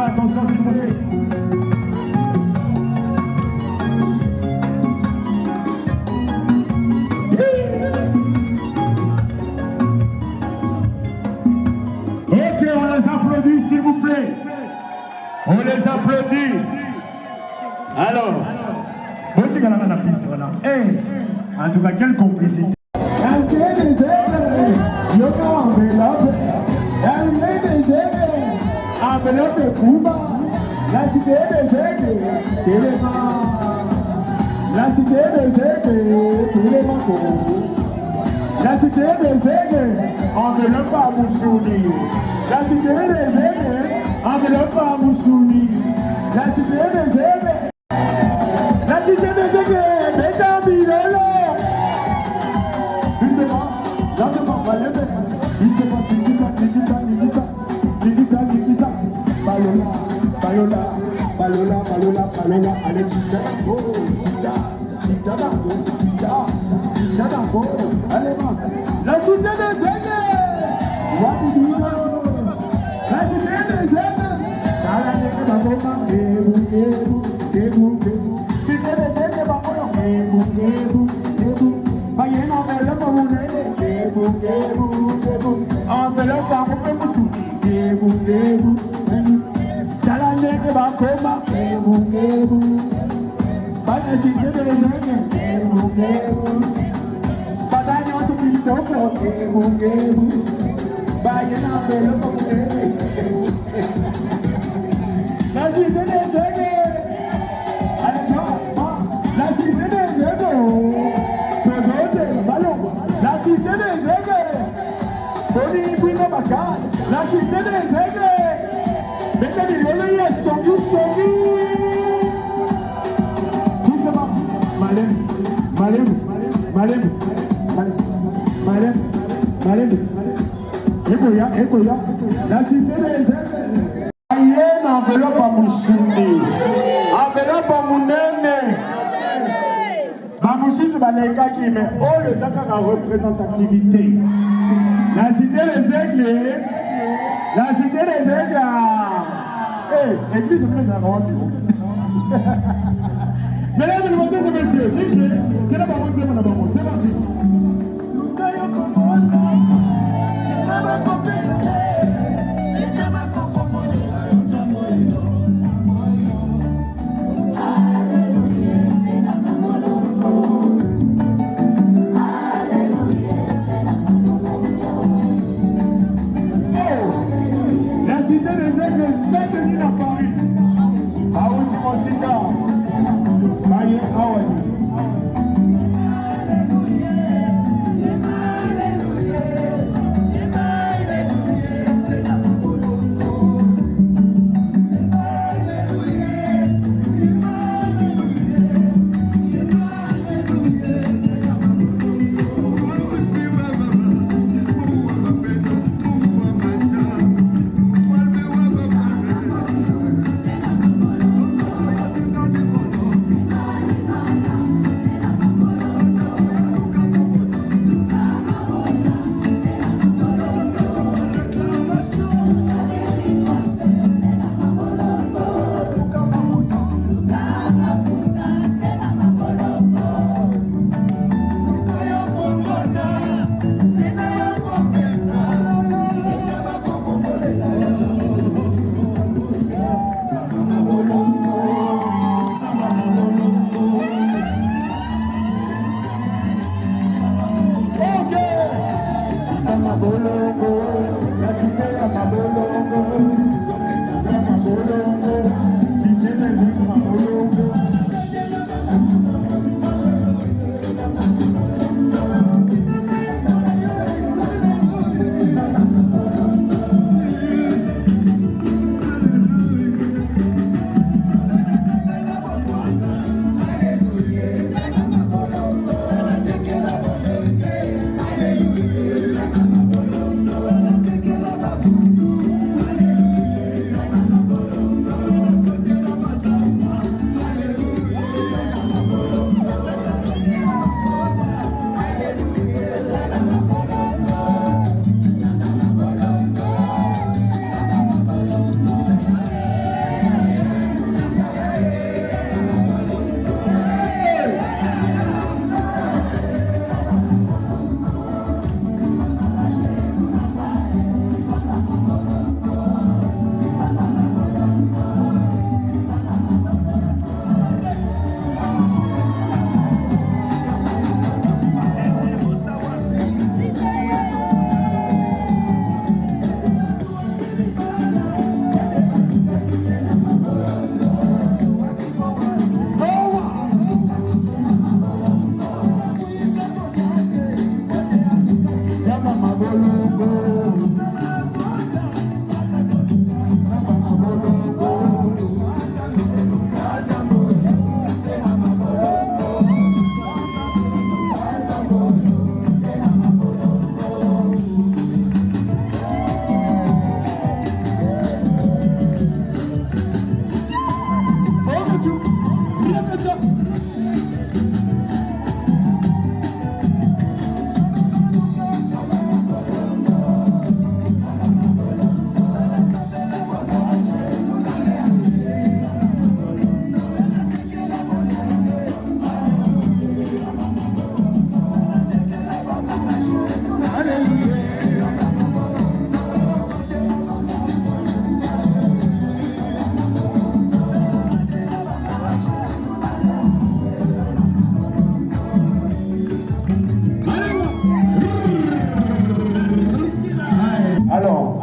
Speaker 9: attention s'il vous plaît. Ok, on les applaudit s'il vous plaît. On les applaudit. Alors, la piste, voilà. En tout cas, quelle complicité. Enveloppe Cuba, la cité des aigles, Téléma, la cité des aigles, Télémaco, la cité des aigles, enveloppe à Moussouni, la cité des aigles, enveloppe à Moussouni, la cité des aigles, la cité des aigles, Bétambilolo. Justement, lentement, justement, Balola, allez, allez, la cité des aigles, la cité des aigles, la cité des aigles, il est sauvé. Justement, Malem, Écoya, la cité des aigles. Aïe, enveloppe à Moussouni, enveloppe à Mounene. Mamoussou, c'est Balenka qui met le Zaka en représentativité. La cité des aigles, la cité des aigles. Église de Plaisir. Mesdames, mesdemoiselles et messieurs, c'est la parole, c'est parti.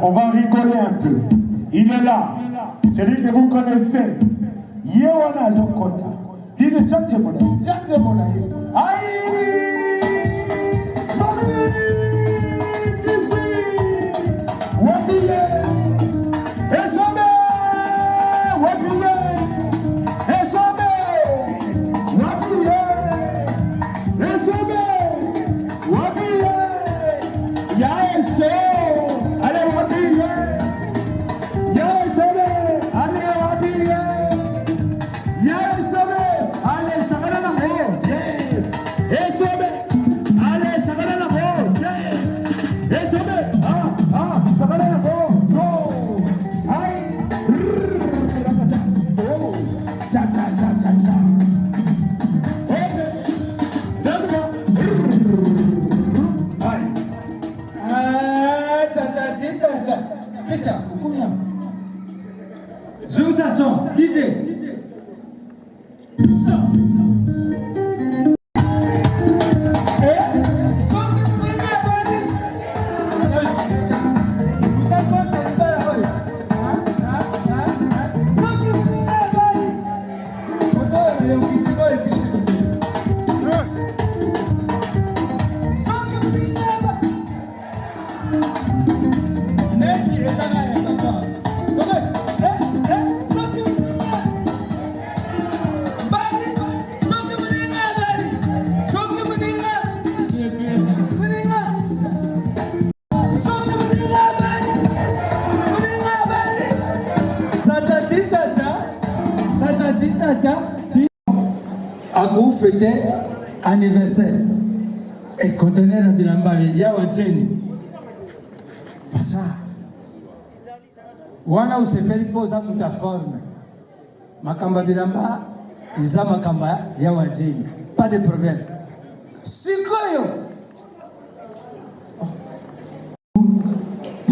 Speaker 9: on va rigoler un peu. Il est là, celui que vous connaissez. Yewana Zokota. Dites Tchatemona. Aïe!
Speaker 5: Fêter anniversaire et conteneur à Bilamba yawa cheni pasa wana usepeli poza muta forme makamba Bilamba iza makamba yawa cheni, pas de problème. Sikoyo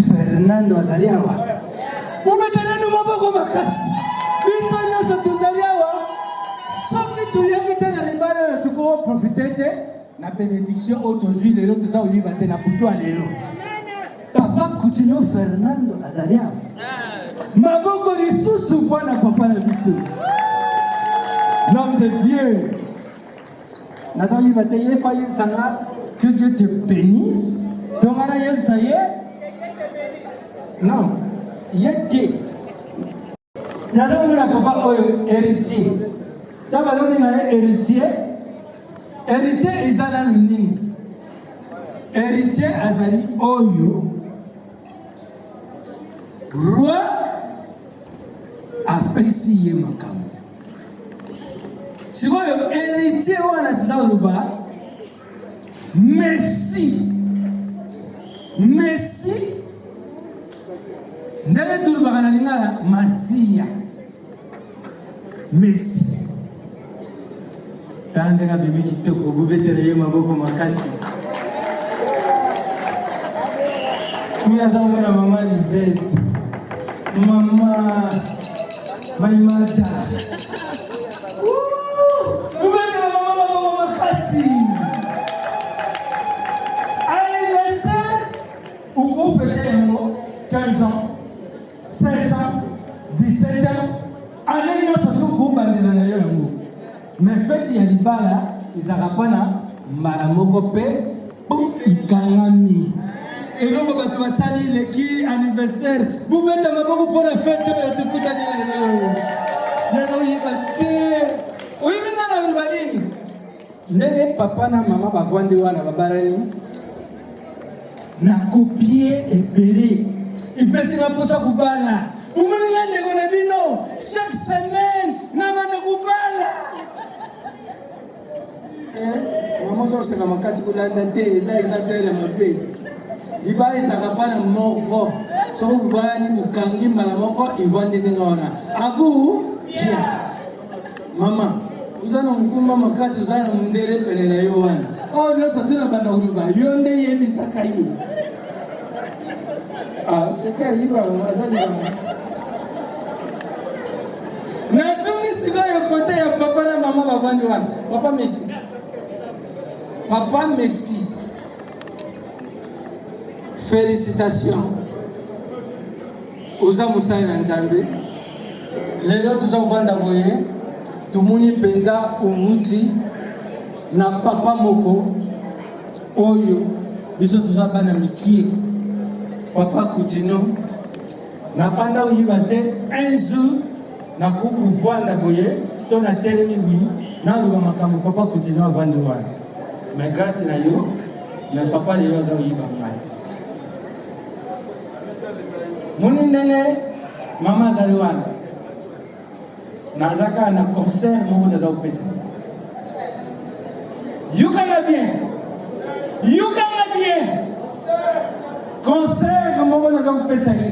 Speaker 5: Fernando Azariawa mumetenenu maboko makasi biso nyoso tuzariawa soki tuyekite na libala tuko profiter te na bénédiction autozwi lelo toza oyiba te na butu ya lelo. Papa Coutinho Fernando Azariawa maboko lisusu mpona papa na biso l'homme de Dieu naza oyiba te ye fa yebisanga que Dieu te bénisse tongana yebisa ye non ye te naza omona papa oyo héritier taba loninga héritier eza nanu nini? Héritier azali oyo roi apesi ye makambo. Sikoyo héritier wana tuza oloba Messi ndenge tulobaka na lingala Masiya Messi tala ndenge abimi kitoko bobetela ye maboko makasi. Simi aza komona mama Lisette, mama Maimata bobetela mama maboko makasi. Anniversaire ukofete yango 15 ans 16 ans 17 ans ane nyonso tokobandela na yo yango. Mais fête ya libala ezaka mpona mbala moko mpe ikangami eloko bato basali leki anniversaire bobeta maboko mpona fête oyo tokutani lelo naza oyeba te oyebi nga na oloba nini ndenge papa na mama bavandi wana babalani na kopie ebele epesinga mposa kobala bomoninga ndeko na bino chaque semaine na banda kobala mama ozoseka makasi kolanda te eza exemplaire mabe libala ezaka mpana moko soki bobalani bokangi mbala moko ivandi ndenge wana abu bien mama oza na mokumba makasi oza na mondele pene na yo wana oyo nyonso te na banda koloba yo nde yebisaka ye seka yibaka azalibaka nazongi sikoyo kote ya papa na mama bavandi wana Papa Messi, félicitations. oza mosali na nzambe lelo tozovanda boye tomoni mpenza outi na papa moko oyo biso toza bana mikie papa Coutinho na banda oyiba te un jour na kokuvanda boye to na telemi wi na oyiba makambo papa Coutinho avandi wana mais grâce na yo na papa lelo aza oyiba ngai moni ndenge mama azali wana nazaka na concert moko naza kopesa yokanga bien concert moko naza kopesa ye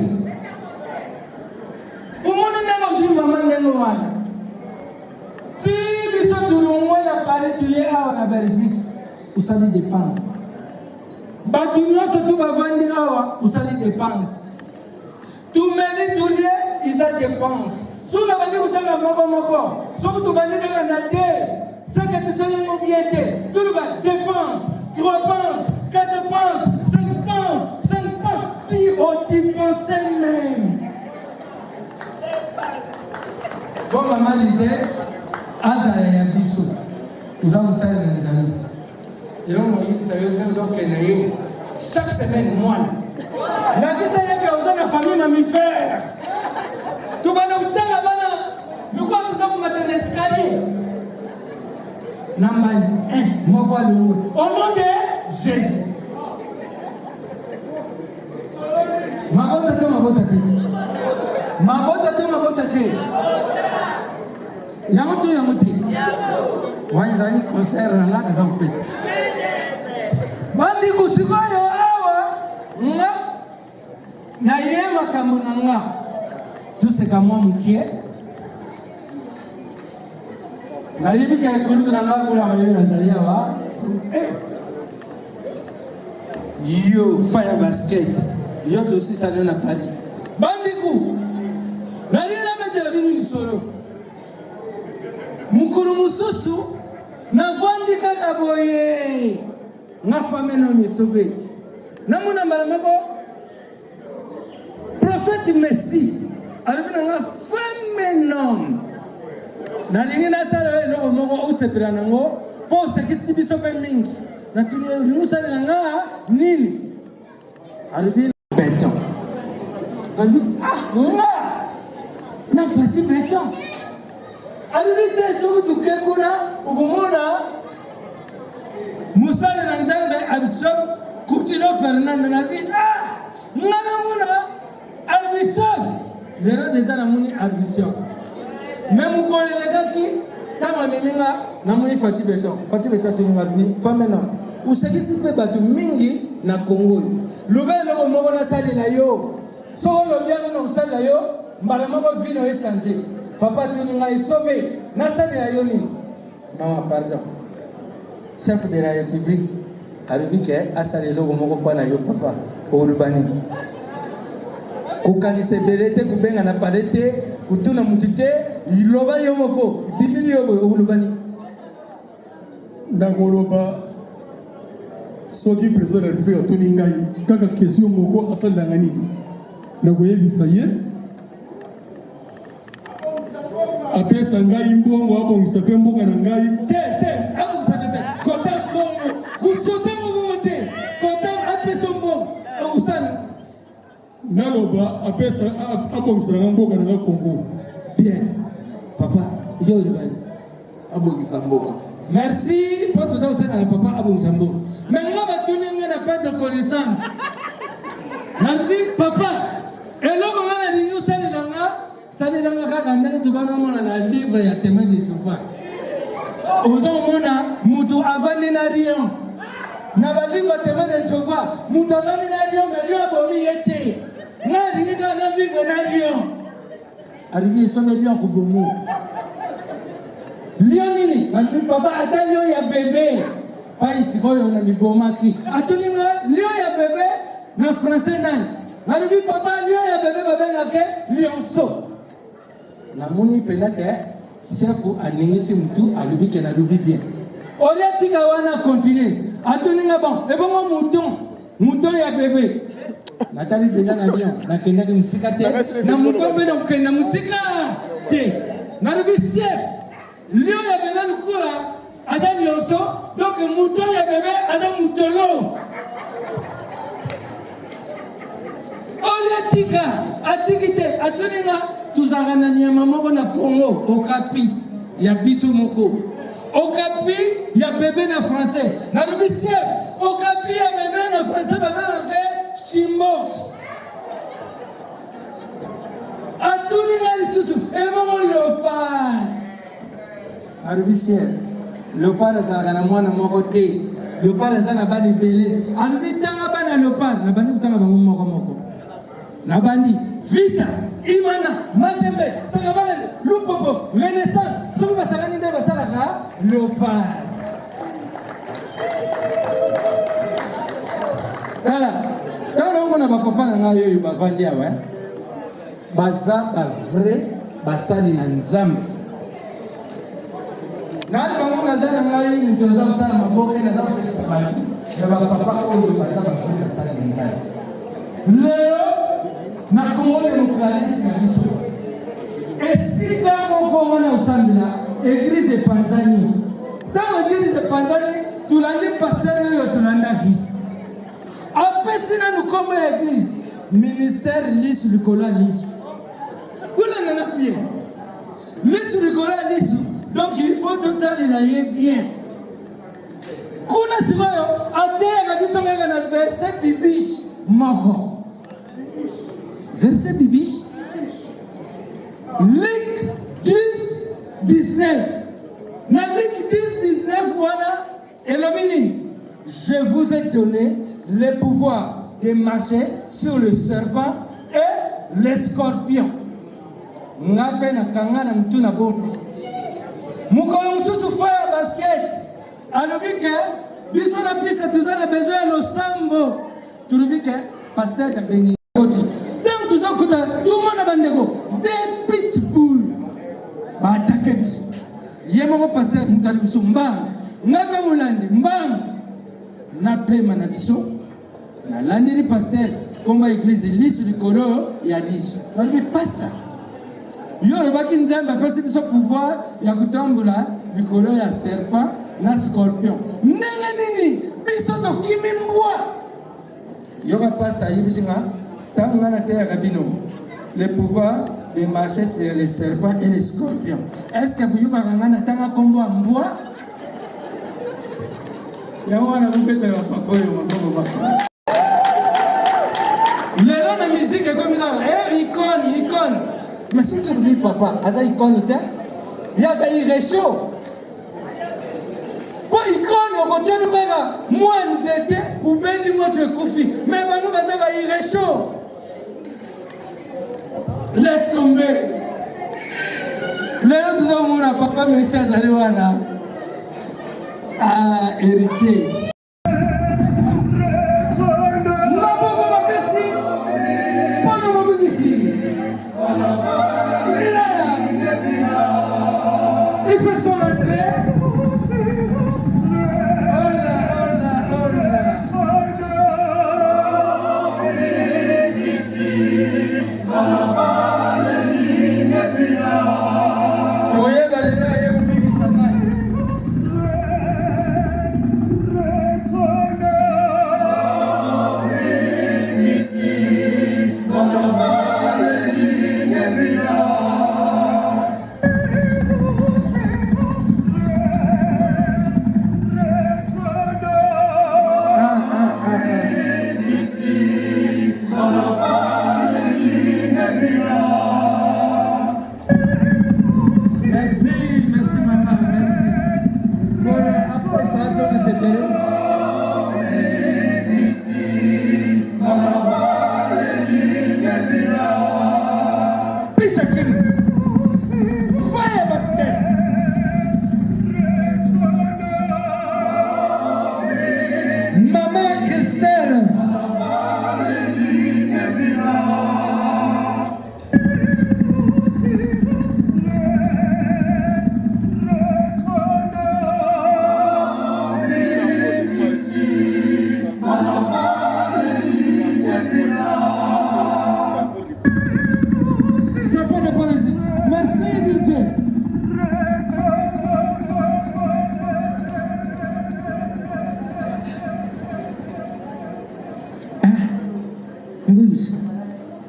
Speaker 5: omoni ndenge ozwi mama ndenge wana ti biso tulongwe na Paris tuye awa na Belgique osali dépense bato nyonso tu bavandi awa osali dépense tumeli tulie isa dépense suna bandi kutanga moko soki tubandi kaka na te seke tutelengo bien te tuluba dépense 3 penses 4 penses 5 penses ti pensais même bon mama lise azala ya biso oza mosali na nzambe elongo oyebisa yo nde ozokende ye chaque semaine mwana nakisa yeke oza na famille mammifère tobana kotanga bana lokola toza komata na escalier na mbandi moko alongo au nom de Jésus mabota te yango te wani ezali concert na nga naza kopesa bandi kusikoyo awa nga na ye makambo na nga tuseka mwa mokie nayebika ekolutu na nga kuna mayebi nazali awa yo fire basket yo tosisana na Paris bandiku naliela metela bino lisolo mukulu mosusu navandi kaka boye nga fame no mesobe namona mbala moko prophète Messi alobi na nga fame nom nalingi nasala eloko moko osepela nango mpo osekisi biso mpe mingi natuni olingi osalela nga nini alobi beton alobi nga nafati beton alobi te soki tuke kuna okomona mosali na nzambe abishop Coutinho Fernando nalobi nga namona arbishop lero deja namoni arbishop me mokolo elekaki ntango amemi nga namoni fati beton toninga alobi fame non osekisi mpe bato mingi na Congo loba eloko moko nasalela yo soko olobi yango na kosalela yo mbala moko vino echange papa toninga esobe nasalela yo nini mama pardon chef de la république alobi ke asala eloko moko mpo na yo papa olobani kokanisa ebele te kobenga na pale te kutuna mutu te iloba yo moko bibili yo boye olobani
Speaker 9: ndakoloba soki président de la république atoni ngai kaka question moko asalelanga nini nakoyebisa ye apesa ngai mbongo abongisa mpe mboka na ngai
Speaker 5: te abongisa te kota mbongo kusote mbongo te kota apesa mbongo usana
Speaker 9: naloba apesa abongisaka mboka na nga Congo
Speaker 5: bien papa yo olobani
Speaker 1: abongisa mboka
Speaker 5: merci po toza kosala na papa abongisa mboka mais nga batuni nga na pas de connaissance nalobi papa eloko nga nalingi osalelanga kaka ndenge tobana omona na livre ya témoin de Jéhovah oza komona moto avandi na rion na balivre ya témoin de Jéhovah moto avandi na rion mais rio abomi ye te nga alingi kaka na vivre na rion alingi esobe lion kobomo lion nini nalobi papa ata lion ya bebe pai sikoyo na mibomaki atoninga lion ya bebe na français nani nalobi papa lion ya bebe babengake lionceau namoni pena ke chef aningisi mutu alobi ke nalobi bien olia tika wana continue atoninga bon ebongo mouton mouton ya bébé. Nathalie déjà na bien, na kenya de musika te. Na mouton be na kenya musika te. Na le chef. Lion ya bébé lukula ada nyonso, donc mouton ya bébé ada moutolo. Oletika, atikite, atoninga tuzarana nyama moko na Congo, Okapi, ya biso moko. Okapi, ya bébé na français. Na le chef, Okapi ya bébé na français, bébé na Chimok. Atoninga lisusu, emo leopard. Na le chef, leopard azalaka mwana moko te. Leopard azana bani belé. Alubi tanga bana leopard, na bani kutanga bango moko. Nabandi, Vita, Imana, Mazembe, Sangabale, Lupopo, Renaissance, Sobi Basagani de Basalaka, Léopard. Voilà. Tant qu'on a papa n'a pas eu Bavandia, ouais. Baza, vrai, Basali Nanzam. N'a pas Nazar, nous devons faire ma boque et Nazar, c'est ça. Ne va pas Baza, Basali Nanzam. Léo, na Congo démocratique na biso esika moko na usambila église de Panzani dans l'église de Panzani tulandi pasteur yo tulandaki apesi na nous comme église ministère lis likola lis tulanda bien lis likola lis donc il faut total la bien kuna simoyo ateka biso na verset bibiche moko. Verset bibiche, Luc 10, 19. Dans Luc 10, 19, voilà, et le mini, je vous ai donné le pouvoir de marcher sur le serpent et les scorpions. Ngape na kangana mtu na bondi. Mukolo msusu fire basket. Alobike, biso na pisa tuzana besoin no sambo. Tulubike, pasteur na bengi. Tout le monde a bandego des pitbulls. Bah attaquer biso. Yemo pasteur mutali biso mbang. Ngape mulandi mbang. Na pema na biso. Na landiri pasteur komba église lisu likolo ya lisu. Wali pasteur. Yo robaki nzamba pesi biso pouvoir ya kutambola likolo ya serpent na scorpion. Ndenge nini biso to kimi mbwa. Yo ka pasa yibisinga. Le pouvoir de marcher sur les serpents et les scorpions. Est-ce que vous avez un tanga combo en bois? Il y a un peu de papa. La musique est comme ça. Icône. Mais si tu dis papa, il y a une icône. Il y a un réchaud. Pour icône, on retient le baga. Moi, j'étais ou bien du monde Kofi. Mais nous, il réchaud. Laisse tomber. Les autres hommes, mon papa, mes chers Zariwana, a héritier. Il fait son entrée.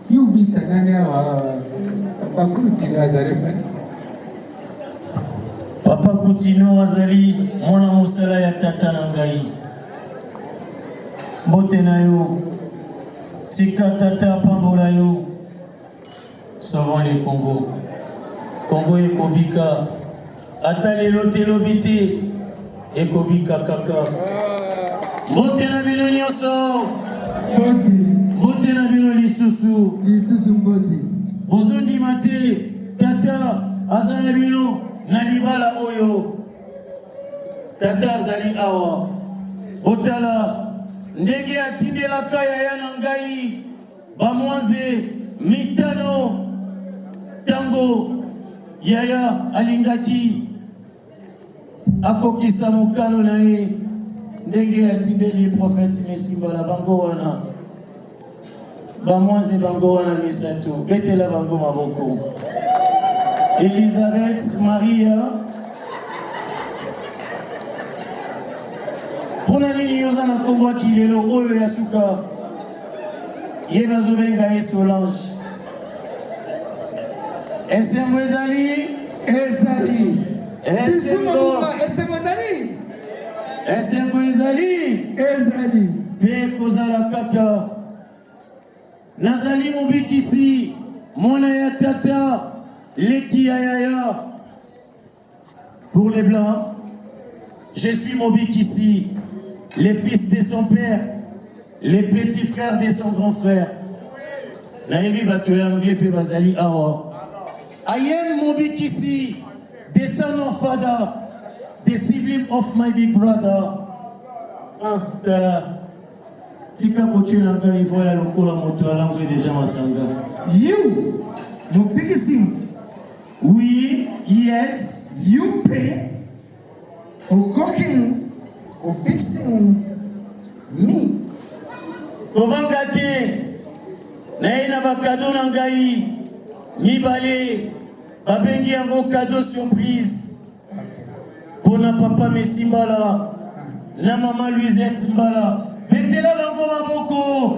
Speaker 5: yubisa nani awa papa Coutinho azali bani.
Speaker 4: Papa Coutinho azali mwana mosala ya tata na ngai. Mbote na yo tika tata pambola yo. Sauvons les Congo. Congo ekobika ata lelo te lobi te ekobika kaka. Mbote na bino nyonso. Mbote na bino lisusu.
Speaker 5: Lisusu mbote.
Speaker 4: Bozondima te tata aza na bino na libala oyo. Tata azali awa. Botala ndenge atindelaka yaya na ngai bamwanze mitano tango yaya alingaki akokisa mokano na ye ndenge atindeli prophète Mesimbala bango wana bamwanze bango wana misato betela bango maboko. Elisabeth Maria pona nini yoza na Kongo kilelo oyo ya suka ye bazobenga ye Solange. Esengo ezali
Speaker 5: ezali
Speaker 4: esengo ezali pe kozala kaka nazali mobikisi mwana ya tata leki ya yaya. Pour les blancs je suis mobikisi, les fils de son père, les petits frères de son grand frère. Nayebi bato ya anglais pe bazali awa. I am mobikisi, the son of father, the sibling of my big brother. Ah, tala. Tika kochela nga ivoya lokola moto alango déjà masanga.
Speaker 5: You mobikisi.
Speaker 4: Oui, yes,
Speaker 5: you pay. Okokin, obixing me.
Speaker 4: Kobanga te, naina bakado na ngai, mibale, babengi yango cadeau surprise. Pona papa Mesimbala, na mama Louisette Mbala. Betela bango maboko,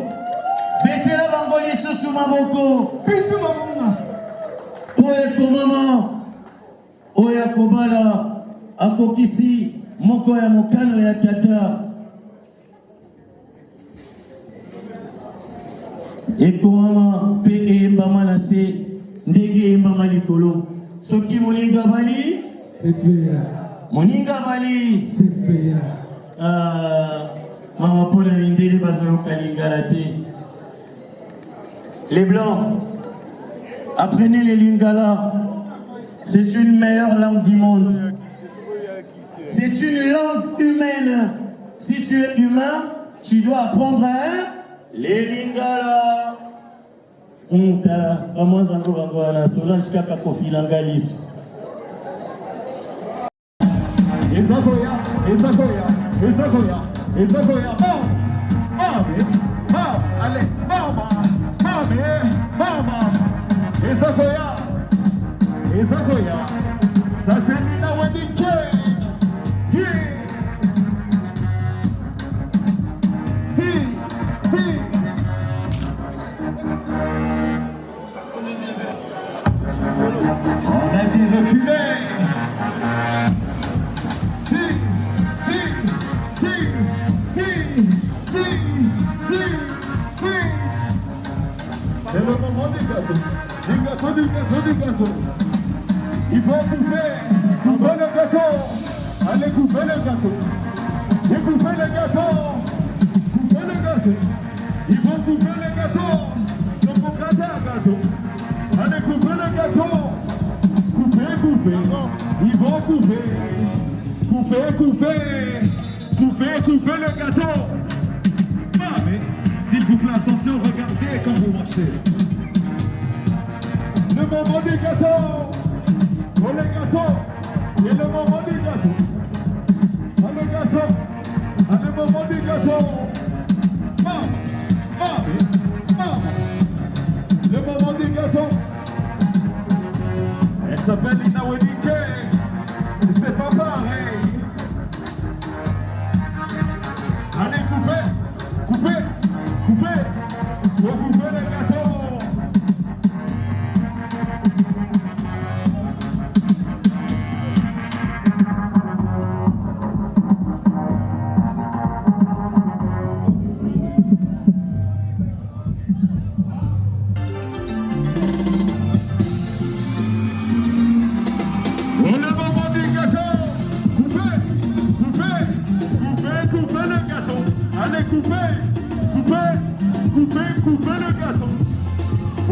Speaker 4: betela bango lisusu maboko.
Speaker 5: Bisu mabunga.
Speaker 4: Oye komama, oya kobala. Akokisi moko ya mokano ya tata. Ekomama pe eyembama na se ndenge eyembama likolo. Soki moninga bali
Speaker 5: sepera.
Speaker 4: Moninga bali
Speaker 5: sepera.
Speaker 4: Mama pona mindele bazoyoka lingala te. Les blancs, apprenez les lingala. C'est une meilleure langue du monde. C'est une langue humaine. Si tu es humain, tu dois apprendre les lingala. Tala, comment zango bango ana Solange kaka kofi langa lisu.
Speaker 9: Ezagoya. Allez, mama. Ezagoya. Ça c'est Nina Wedding Cake. On a dit reculer. C'est le moment du gâteau. Il faut couper le gâteau. Allez couper le gâteau. Coupez le gâteau. Ils vont couper le gâteau. Donc vous gâtez un gâteau. Allez couper le gâteau. Couper. Ils vont couper le gâteau. Ah mais s'il vous plaît, attention, regardez quand vous marchez. Le moment du gâteau. Pour le gâteau. Et le moment du gâteau. Le gâteau. Le moment du gâteau. Le moment du gâteau. Elle s'appelle Nina Wedding Cake. C'est pas pareil. Allez, coupez. Faut couper le gâteau.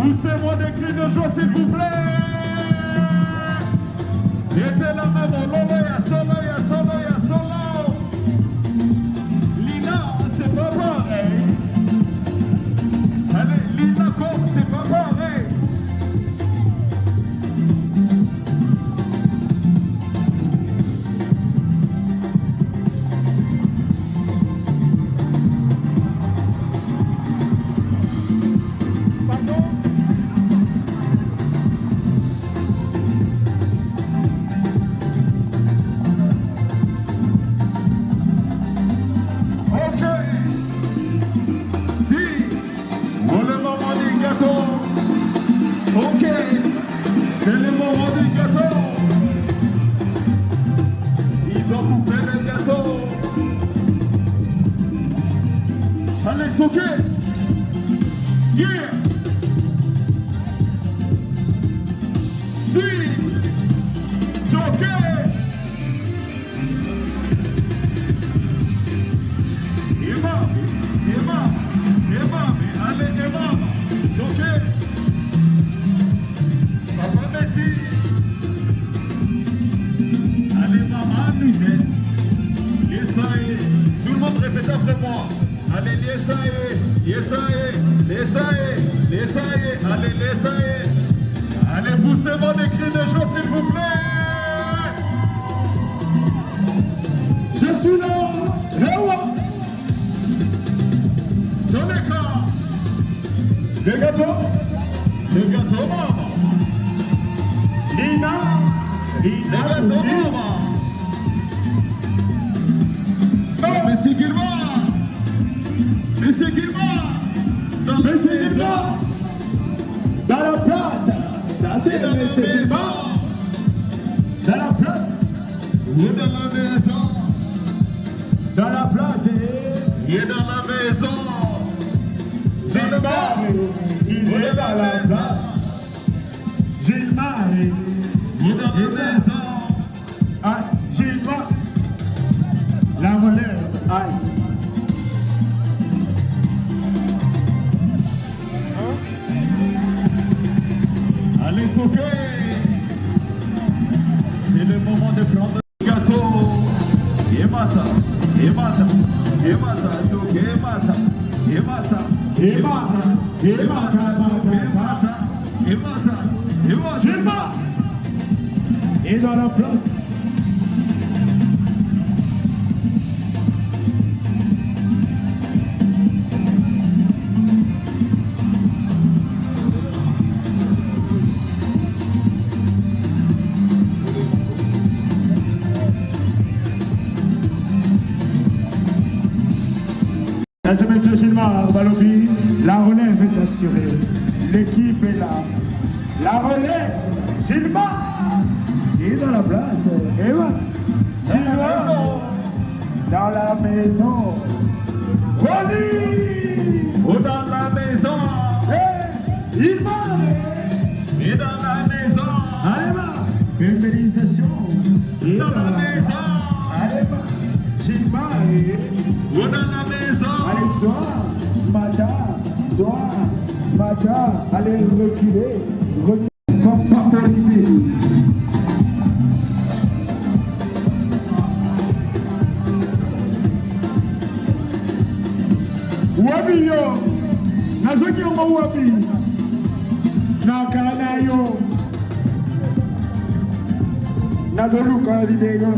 Speaker 9: Poussez-moi des cris de joie, s'il vous plaît. Et c'est la maman, Lolo, ya solo, ya solo, ya solo. Lina, c'est pas pareil. Allez, Lina, comme c'est pas pareil. Mesdames et messieurs, Gilmar Balobi, la relève est assurée. L'équipe est là. La relève, Gilmar est dans la place. Et voilà. Gilmar dans la maison. Ronnie dans la maison. Hey, Gilmar est dans la maison. Allez, va. Pulvérisation est dans la maison. Allez, va. Gilmar est dans la maison. Allez, soir, Mata, allez reculer, ils sont favorisés. Wabi yo, nazoki yo wabi, nakana yo, nazoluka lidego.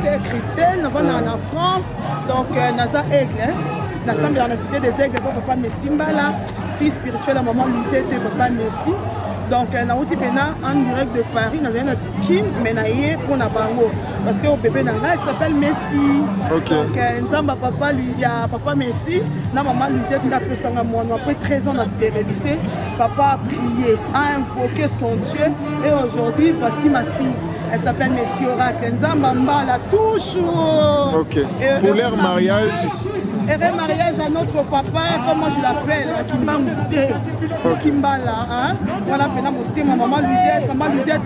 Speaker 13: C'est Christelle, nous venons en France, donc Naza Aigle, l'Assemblée dans la cité des Aigles, papa Messi Mbala, fille spirituelle à maman Lisette, papa Messi. Donc, on a en direct de Paris, nous avons un Kim, mais pour Nabango. Parce que le bébé il s'appelle Messi.
Speaker 14: Okay.
Speaker 13: Donc, Nzamba papa, lui, il y a papa Messi, na maman Lisette, nous avons fait mois. Après 13 ans de stérilité, papa a prié, a invoqué son Dieu. Et aujourd'hui, voici ma fille. Elle s'appelle Messi Oracle. Nzamba Mbala, toujours.
Speaker 14: Ok. Pour leur mariage,
Speaker 13: heureux mariage à notre papa, comme moi je l'appelle, Kimbangu Simbala. Hein? Voilà, maintenant, maman Luisette,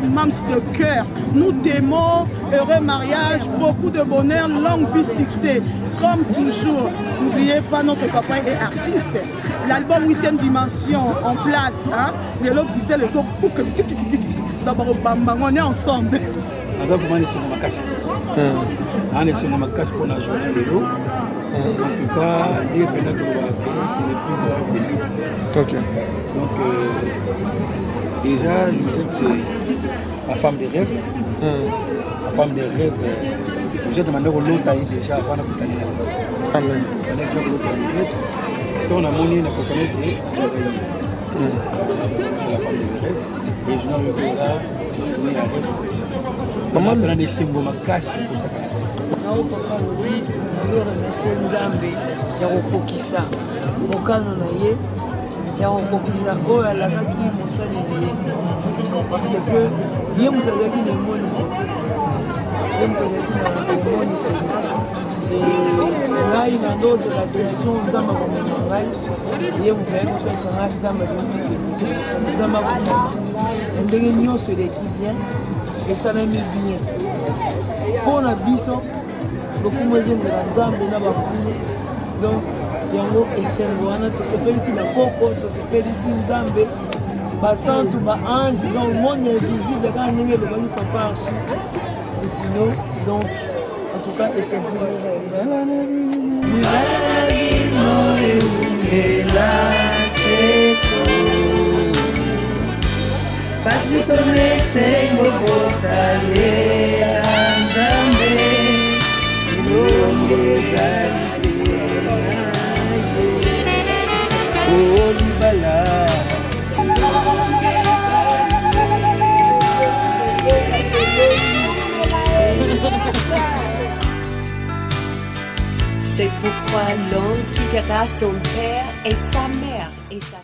Speaker 13: mams de cœur. Nous t'aimons, heureux mariage, beaucoup de bonheur, longue vie, succès. Comme toujours, n'oubliez pas, notre papa est artiste. L'album 8e dimension en place. Hein? D'abord, on est ensemble.
Speaker 3: On est sur ma casse. On est sur ma casse pour la journée de l'eau. En tout cas, c'est le plus de lui. Ok. Donc, déjà, c'est ma femme de rêve. Ma femme de rêve. Vous êtes demandé au lot déjà avant la bouteille. Amen. On a monnaie, on a c'est la femme de rêve. Et je n'en veux pas, je n'ai rien pour ça. Maman, on a des symboles ma casse pour ça.
Speaker 14: Je remercie Nzambe ya kokokisa mokano na ye ya kokokisa oyo alakaki mosali na ye parce que ye moto azalaki na emonisa ngai na ndoto la direction Nzambe akomema ngai ye moto ayaki kosalisa ngai Nzambe akomema ndenge nyonso eleki bien esalami bien mpona biso lokumu ezongela Nzambe na bakulu donc yango esengo wana tosepelisi na poko tosepelisi Nzambe basantu baange donc monde invisible kaka ndenge elobaki papa archi utino donc en tout cas esengo
Speaker 8: Pasito nesengo bokalea Nzambe
Speaker 15: C'est pourquoi l'homme quittera son père et sa mère et sa